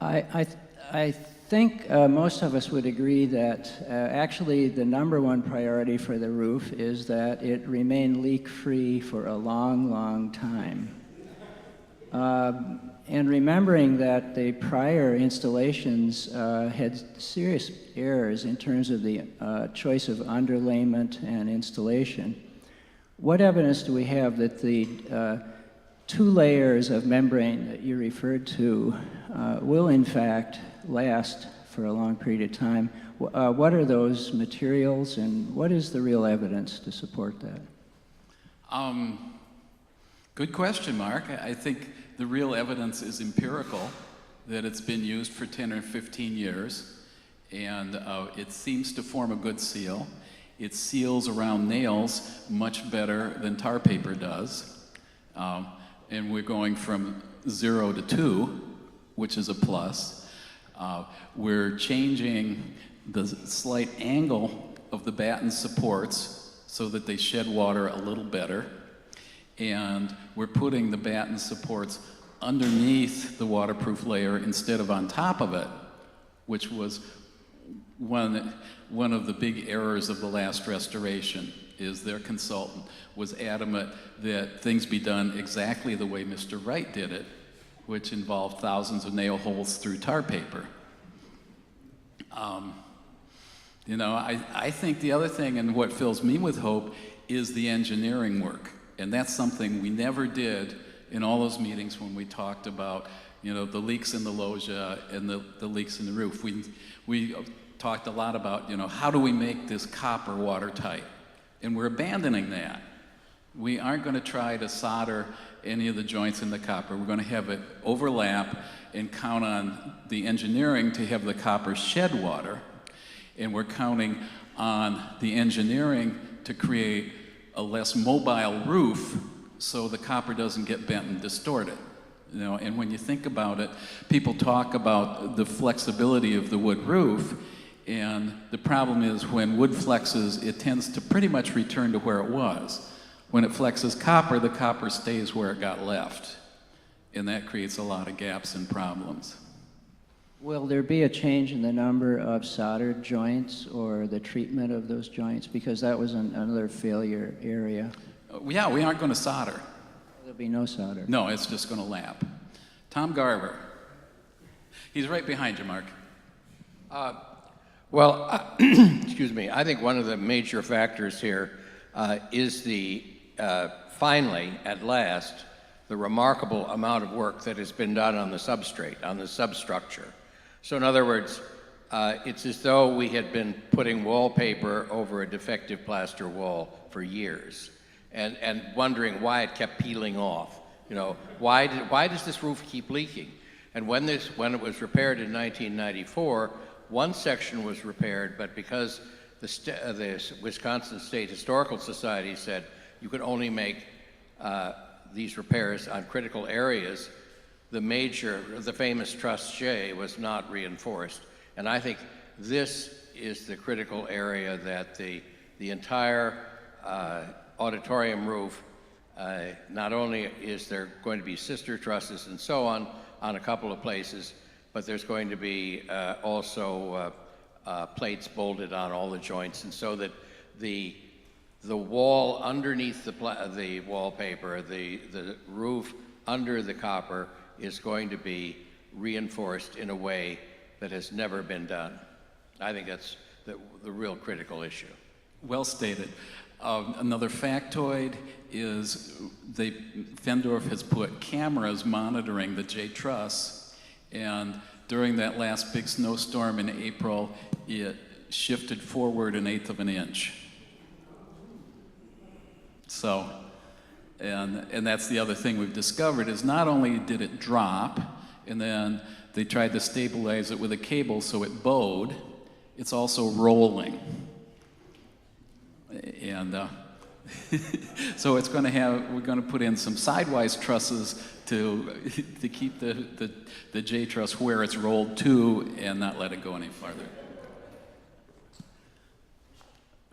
I think most of us would agree that actually the number one priority for the roof is that it remain leak-free for a long, long time. And remembering that the prior installations had serious errors in terms of the choice of underlayment and installation, what evidence do we have that the 2 layers of membrane that you referred to will in fact last for a long period of time? What are those materials, and what is the real evidence to support that? Good question, Mark. I think the real evidence is empirical, that it's been used for 10 or 15 years, and it seems to form a good seal. It seals around nails much better than tar paper does. And we're going from 0 to 2, which is a plus. We're changing the slight angle of the batten supports so that they shed water a little better. And we're putting the batten supports underneath the waterproof layer instead of on top of it, which was one of the big errors of the last restoration. Is their consultant was adamant that things be done exactly the way Mr. Wright did it, which involved thousands of nail holes through tar paper. You know, I think the other thing, and what fills me with hope, is the engineering work. And that's something we never did in all those meetings when we talked about, you know, the leaks in the loggia and the leaks in the roof. We talked a lot about, you know, how do we make this copper watertight? And we're abandoning that. We aren't going to try to solder any of the joints in the copper. We're going to have it overlap and count on the engineering to have the copper shed water. And we're counting on the engineering to create a less mobile roof so the copper doesn't get bent and distorted. You know, and when you think about it, people talk about the flexibility of the wood roof, and the problem is when wood flexes, it tends to pretty much return to where it was. When it flexes copper, the copper stays where it got left, and that creates a lot of gaps and problems. Will there be a change in the number of soldered joints or the treatment of those joints? Because that was another failure area. Yeah, we aren't going to solder. There'll be no solder. No, it's just going to lap. Tom Garver. He's right behind you, Mark. Excuse me, I think one of the major factors here is finally, at last, the remarkable amount of work that has been done on the substrate, on the substructure. So in other words, it's as though we had been putting wallpaper over a defective plaster wall for years and wondering why it kept peeling off. You know, why does this roof keep leaking? And when it was repaired in 1994, one section was repaired, but because the Wisconsin State Historical Society said you could only make these repairs on critical areas, the famous truss J was not reinforced. And I think this is the critical area that the entire auditorium roof, not only is there going to be sister trusses and so on a couple of places, but there's going to be also plates bolted on all the joints, and so that the wall underneath the wallpaper, the roof under the copper is going to be reinforced in a way that has never been done. I think that's the real critical issue. Well stated. Another factoid is Fendorf has put cameras monitoring the J-truss, and during that last big snowstorm in April, it shifted forward 1/8 of an inch. So, and that's the other thing we've discovered is not only did it drop, and then they tried to stabilize it with a cable so it bowed, it's also rolling. And so it's going to we're going to put in some sidewise trusses to keep the J truss where it's rolled to and not let it go any farther.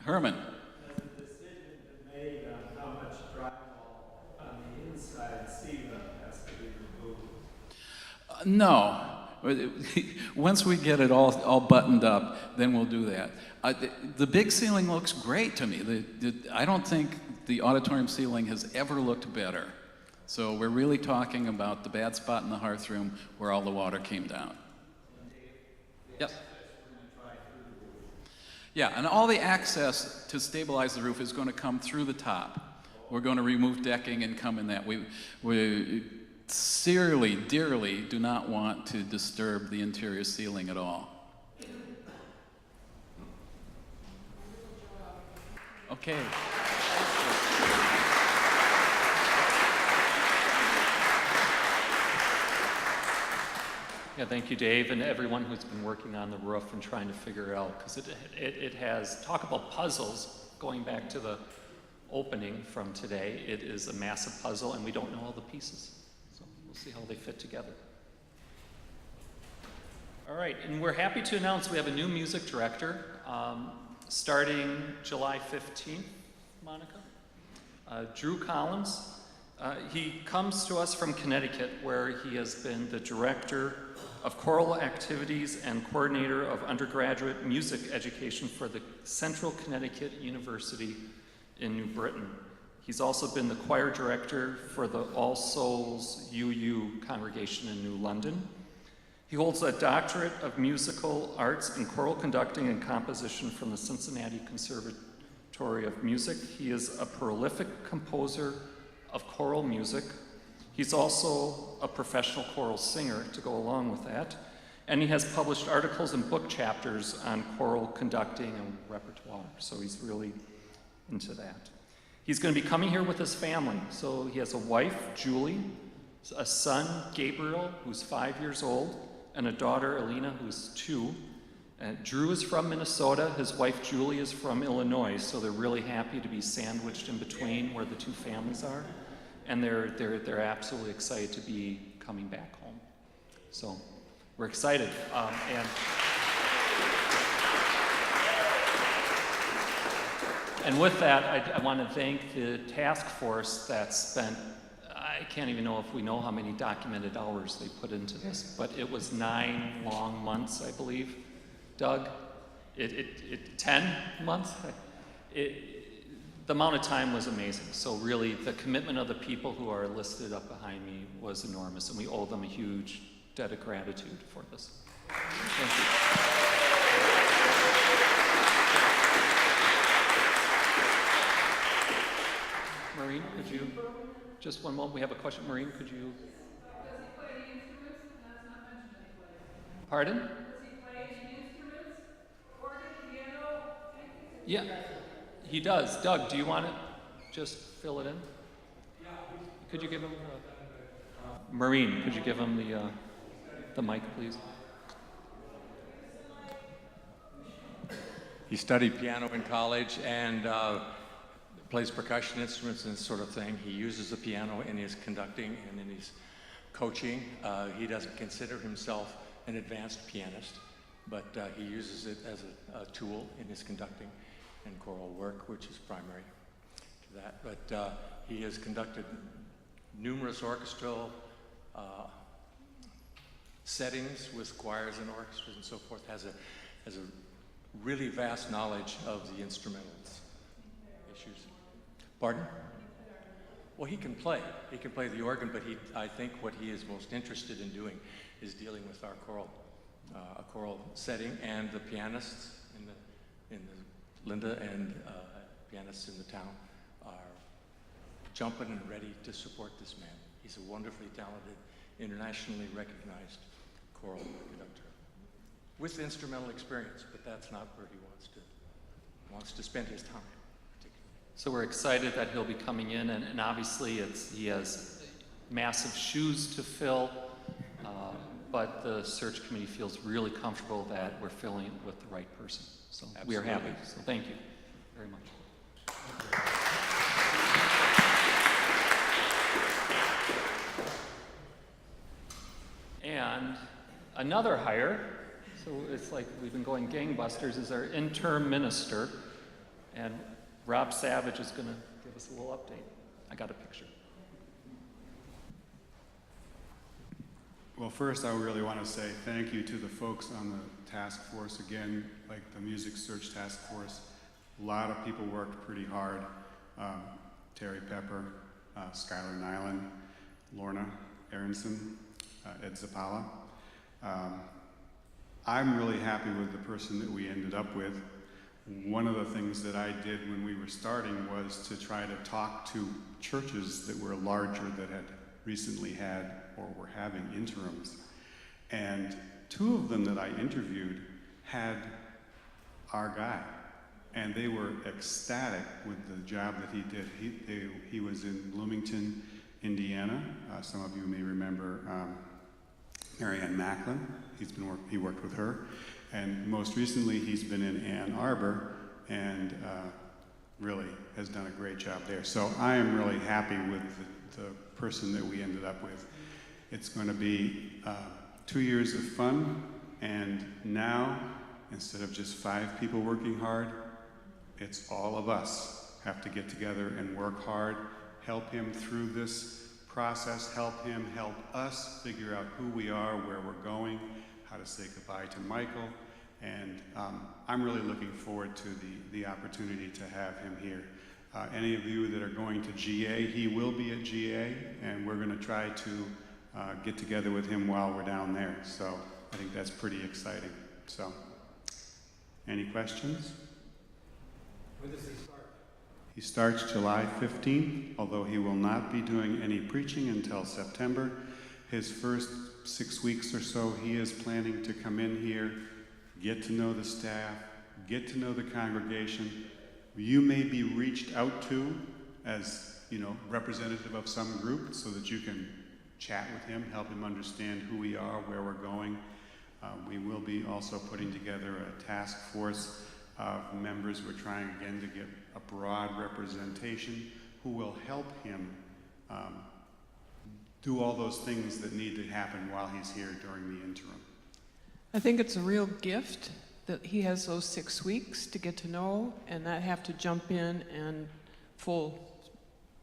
Herman. Has a decision been made on how much drywall on the inside ceiling has to be removed? No. Once we get it all buttoned up, then we'll do that. The big ceiling looks great to me. I don't think the auditorium ceiling has ever looked better. So we're really talking about the bad spot in the hearth room where all the water came down. Yep. Yeah, and all the access to stabilize the roof is going to come through the top. We're going to remove decking and come in that. We sincerely, dearly do not want to disturb the interior ceiling at all. Okay. Yeah, thank you, Dave, and everyone who's been working on the roof and trying to figure it out, because it has, talk about puzzles, going back to the opening from today, it is a massive puzzle, and we don't know all the pieces. So we'll see how they fit together. All right, and we're happy to announce we have a new music director starting July 15th, Monica. Drew Collins. He comes to us from Connecticut, where he has been the director of choral activities and coordinator of undergraduate music education for the Central Connecticut University in New Britain. He's also been the choir director for the All Souls UU congregation in New London. He holds a doctorate of musical arts in choral conducting and composition from the Cincinnati Conservatory of Music. He is a prolific composer of choral music. He's also a professional choral singer to go along with that. And he has published articles and book chapters on choral conducting and repertoire. So he's really into that. He's going to be coming here with his family. So he has a wife, Julie, a son, Gabriel, who's 5 years old, and a daughter, Alina, who's 2. Drew is from Minnesota. His wife, Julie, is from Illinois. So they're really happy to be sandwiched in between where the two families are. And they're absolutely excited to be coming back home. So we're excited. And with that, I want to thank the task force that spent, I can't even know if we know how many documented hours they put into this, but it was 9 long months, I believe. Doug, 10 months? the amount of time was amazing. So really, the commitment of the people who are listed up behind me was enormous, and we owe them a huge debt of gratitude for this. Thank you. Maureen, could you, just one moment, we have a question. Maureen, could you? Pardon? Yeah, he does. Doug, do you want to just fill it in? Could you give him, Maureen, could you give him the mic, please? He studied piano in college and plays percussion instruments and this sort of thing. He uses the piano in his conducting and in his coaching. He doesn't consider himself an advanced pianist, but he uses it as a tool in his conducting and choral work, which is primary to that. But he has conducted numerous orchestral settings with choirs and orchestras and so forth, has a really vast knowledge of the instrumentals issues. Pardon? Well, he can play. He can play the organ, but I think what he is most interested in doing is dealing with our a choral setting, and the pianists in the Linda and pianists in the town are jumping and ready to support this man. He's a wonderfully talented, internationally recognized choral conductor with instrumental experience, but that's not where he wants to spend his time. So we're excited that he'll be coming in, and obviously he has massive shoes to fill, but the search committee feels really comfortable that we're filling it with the right person. So we are happy. So thank you very much. And another hire, so it's like we've been going gangbusters, is our interim minister. And Rob Savage is going to give us a little update. I got a picture. Well, first, I really want to say thank you to the folks on the task force again, like the Music Search Task Force. A lot of people worked pretty hard. Terry Pepper, Skylar Nyland, Lorna Aronson, Ed Zapala. I'm really happy with the person that we ended up with. One of the things that I did when we were starting was to try to talk to churches that were larger that had recently had or were having interims. And two of them that I interviewed had our guy. And they were ecstatic with the job that he did. He was in Bloomington, Indiana. Some of you may remember Marianne Macklin. He worked with her. And most recently, he's been in Ann Arbor and really has done a great job there. So I am really happy with the person that we ended up with. It's going to be 2 years of fun, and now, instead of just 5 people working hard, it's all of us have to get together and work hard, help him through this process, help him help us figure out who we are, where we're going, how to say goodbye to Michael, and I'm really looking forward to the opportunity to have him here. Any of you that are going to GA, he will be at GA, and we're going to try to get together with him while we're down there. So I think that's pretty exciting. So, any questions? When does he start? He starts July 15th, although he will not be doing any preaching until September. His first 6 weeks or so, he is planning to come in here, get to know the staff, get to know the congregation. You may be reached out to as, representative of some group so that you can chat with him, help him understand who we are, where we're going. We will be also putting together a task force of members. We're trying again to get a broad representation who will help him do all those things that need to happen while he's here during the interim. I think it's a real gift that he has those 6 weeks to get to know and not have to jump in and full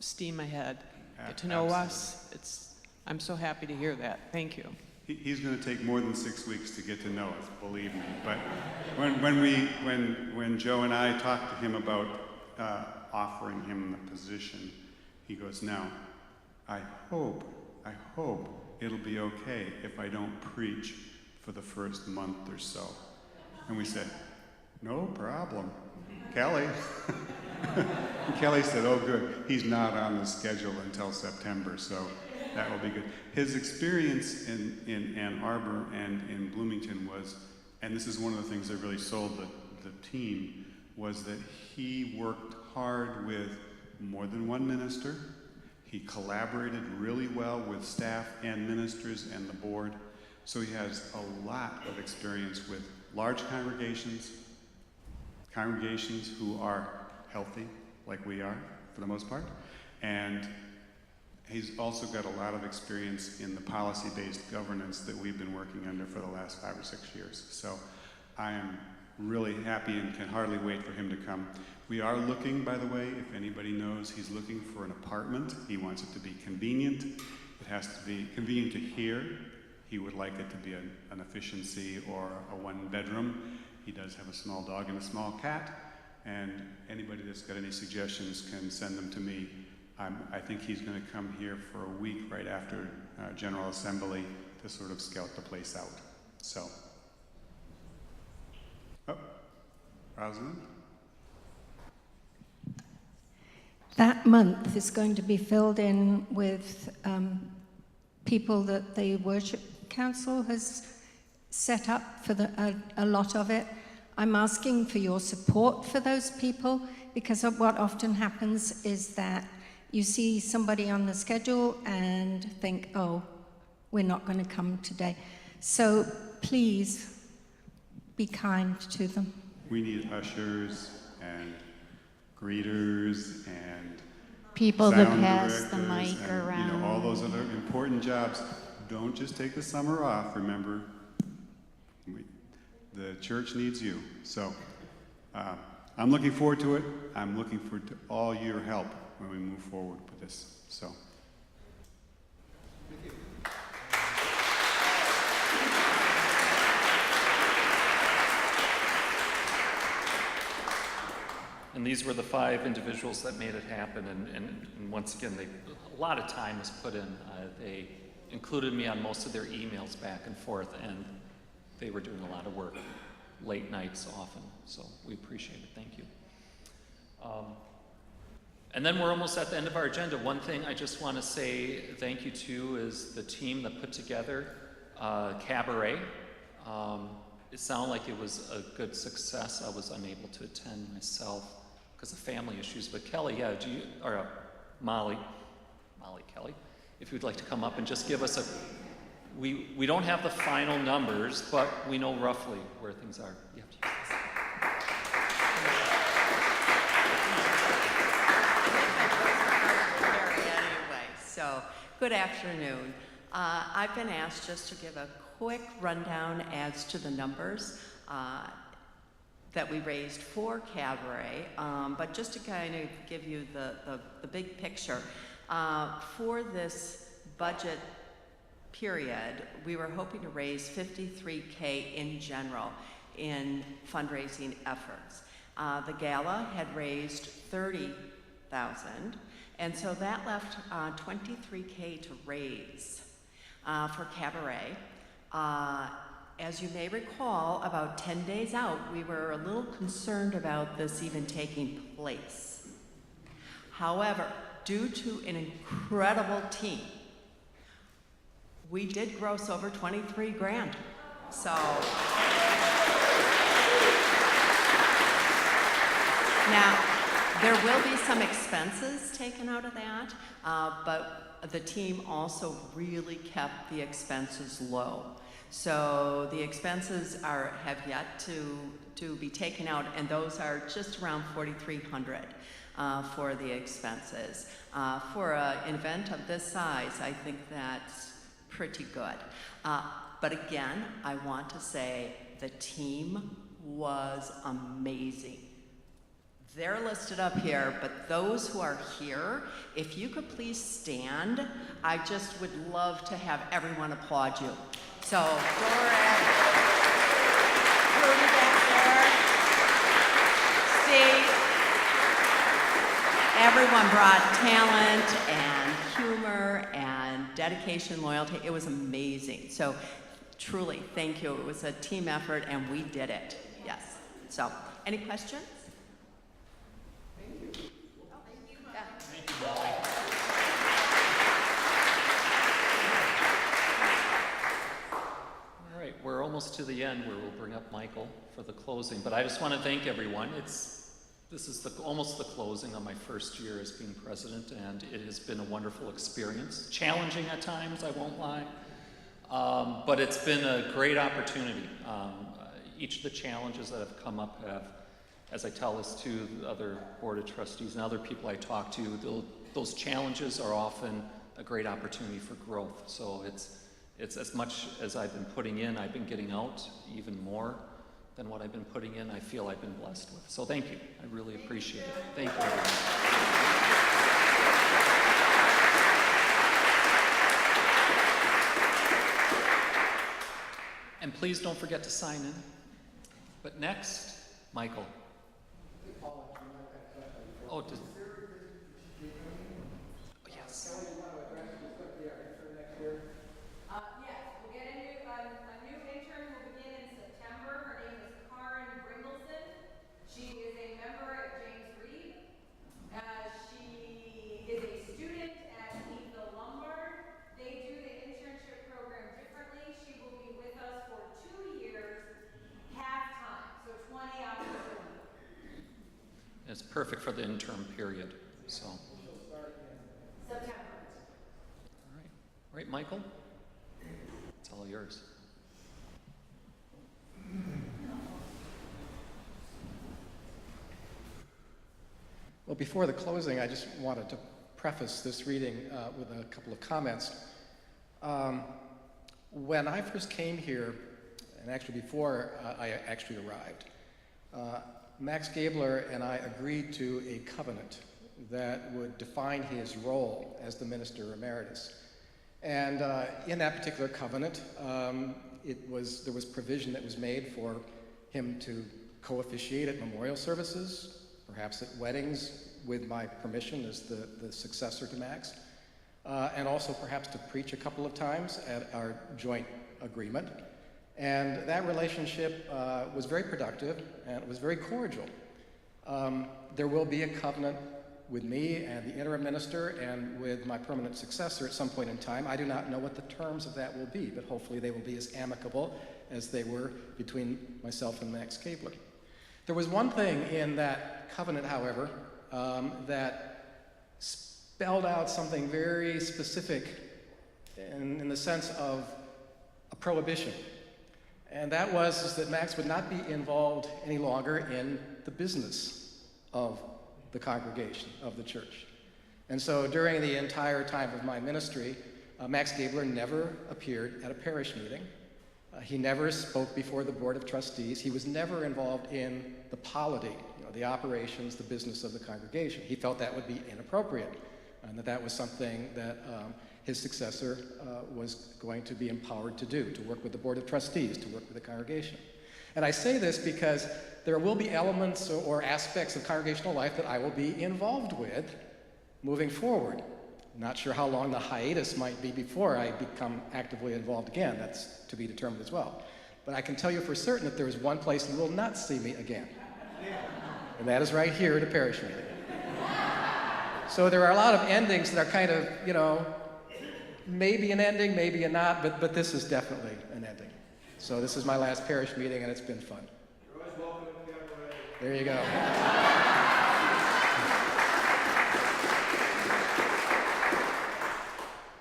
steam ahead. Get to know us. I'm so happy to hear that. Thank you. He's going to take more than 6 weeks to get to know us, believe me. But when Joe and I talked to him about offering him the position, he goes, now, I hope it'll be okay if I don't preach for the first month or so. And we said, no problem. Kelly. And Kelly said, oh good, he's not on the schedule until September, so that will be good. His experience in Ann Arbor and in Bloomington was, and this is one of the things that really sold the team, was that he worked hard with more than one minister. He collaborated really well with staff and ministers and the board. So he has a lot of experience with large congregations who are healthy, like we are, for the most part. And he's also got a lot of experience in the policy-based governance that we've been working under for the last 5 or 6 years. So I am really happy and can hardly wait for him to come. We are looking, by the way, if anybody knows, he's looking for an apartment. He wants it to be convenient. It has to be convenient to hear. He would like it to be an efficiency or a one-bedroom. He does have a small dog and a small cat. And anybody that's got any suggestions can send them to me. I think he's going to come here for a week right after General Assembly to sort of scout the place out. So, Rosalind? That month is going to be filled in with people that the Worship Council has set up for a lot of it. I'm asking for your support for those people, because what often happens is that you see somebody on the schedule and think, oh, we're not going to come today. So please be kind to them. We need ushers and greeters and people that sound pass the directors mic and, around. You know, all those other important jobs. Don't just take the summer off, remember. The church needs you. So I'm looking forward to it. I'm looking forward to all your help when we move forward with this. So. Thank you. And these were the 5 individuals that made it happen. And once again, a lot of time was put in. They included me on most of their emails back and forth, and they were doing a lot of work, late nights often. So we appreciate it. Thank you. And then we're almost at the end of our agenda. One thing I just want to say thank you to is the team that put together Cabaret. It sounded like it was a good success. I was unable to attend myself because of family issues. But Kelly, yeah, Molly Kelly, if you'd like to come up and just give us we don't have the final numbers, but we know roughly where things are. You have to use this. Anyway, so good afternoon. I've been asked just to give a quick rundown as to the numbers that we raised for Cabaret, but just to kind of give you the big picture. For this budget period, we were hoping to raise $53K in general in fundraising efforts. The gala had raised $30,000, and so that left $23K to raise for Cabaret. As you may recall, about 10 days out, we were a little concerned about this even taking place. However, due to an incredible team, we did gross over 23 grand. So now there will be some expenses taken out of that, but the team also really kept the expenses low. So the expenses have yet to be taken out, and those are just around $4,300 for the expenses. For an event of this size, I think that's pretty good. But again, I want to say the team was amazing. They're listed up here, but those who are here, if you could please stand, I just would love to have everyone applaud you. So, Doris, Rudy back there, Steve, everyone brought talent and humor and dedication, loyalty. It was amazing. So truly, thank you. It was a team effort and we did it. Yes. So, any questions? Thank you. All right, we're almost to the end where we'll bring up Michael for the closing, but I just want to thank everyone. This is almost the closing of my first year as being president, and it has been a wonderful experience. Challenging at times, I won't lie, but it's been a great opportunity. Each of the challenges that have come up have, as I tell this to the other board of trustees and other people I talk to, those challenges are often a great opportunity for growth. So it's as much as I've been putting in, I've been getting out even more than what I've been putting in, I feel I've been blessed with. So thank you. I really appreciate it. Thank you, everyone. And please don't forget to sign in. But next, Michael. Oh, yes. It's perfect for the interim period, so. September. All right, Michael? It's all yours. Well, before the closing, I just wanted to preface this reading with a couple of comments. When I first came here, and actually before I actually arrived, Max Gabler and I agreed to a covenant that would define his role as the Minister Emeritus. And in that particular covenant, there was provision that was made for him to co-officiate at memorial services, perhaps at weddings with my permission as the successor to Max, and also perhaps to preach a couple of times at our joint agreement. And that relationship was very productive and it was very cordial. There will be a covenant with me and the interim minister and with my permanent successor at some point in time. I do not know what the terms of that will be, but hopefully they will be as amicable as they were between myself and Max Gabler. There was one thing in that covenant, however, that spelled out something very specific in the sense of a prohibition. And that was that Max would not be involved any longer in the business of the congregation, of the church. And so during the entire time of my ministry, Max Gabler never appeared at a parish meeting. He never spoke before the Board of Trustees. He was never involved in the polity, the operations, the business of the congregation. He felt that would be inappropriate, and that was something that his successor was going to be empowered to do, to work with the Board of Trustees, to work with the congregation. And I say this because there will be elements or aspects of congregational life that I will be involved with moving forward. Not sure how long the hiatus might be before I become actively involved again. That's to be determined as well. But I can tell you for certain that there is one place you will not see me again. And that is right here at a parish meeting. So there are a lot of endings that are kind of, maybe an ending, maybe a not, but this is definitely an ending. So this is my last parish meeting and it's been fun. You're always welcome to Cabaret. There you go.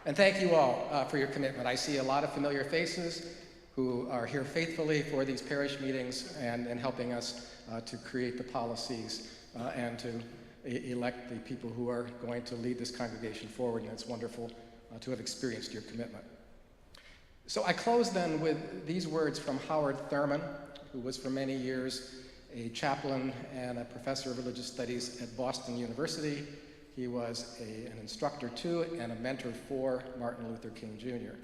And thank you all for your commitment. I see a lot of familiar faces who are here faithfully for these parish meetings and helping us to create the policies and to elect the people who are going to lead this congregation forward. And it's wonderful to have experienced your commitment. So I close then with these words from Howard Thurman, who was for many years a chaplain and a professor of religious studies at Boston University. He was an instructor to and a mentor for Martin Luther King Jr.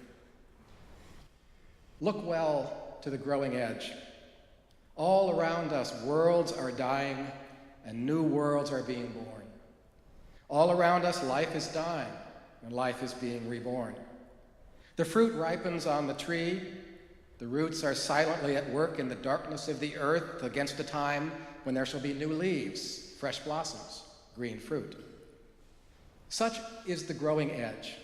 Look well to the growing edge. All around us, worlds are dying and new worlds are being born. All around us, life is dying, and life is being reborn. The fruit ripens on the tree. The roots are silently at work in the darkness of the earth against a time when there shall be new leaves, fresh blossoms, green fruit. Such is the growing edge.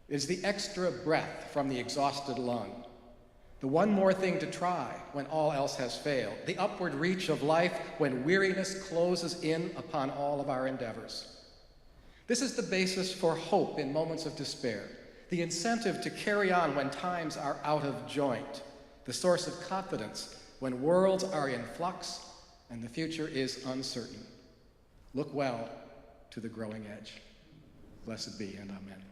It is the extra breath from the exhausted lung. The one more thing to try when all else has failed. The upward reach of life when weariness closes in upon all of our endeavors. This is the basis for hope in moments of despair, the incentive to carry on when times are out of joint, the source of confidence when worlds are in flux and the future is uncertain. Look well to the growing edge. Blessed be and amen.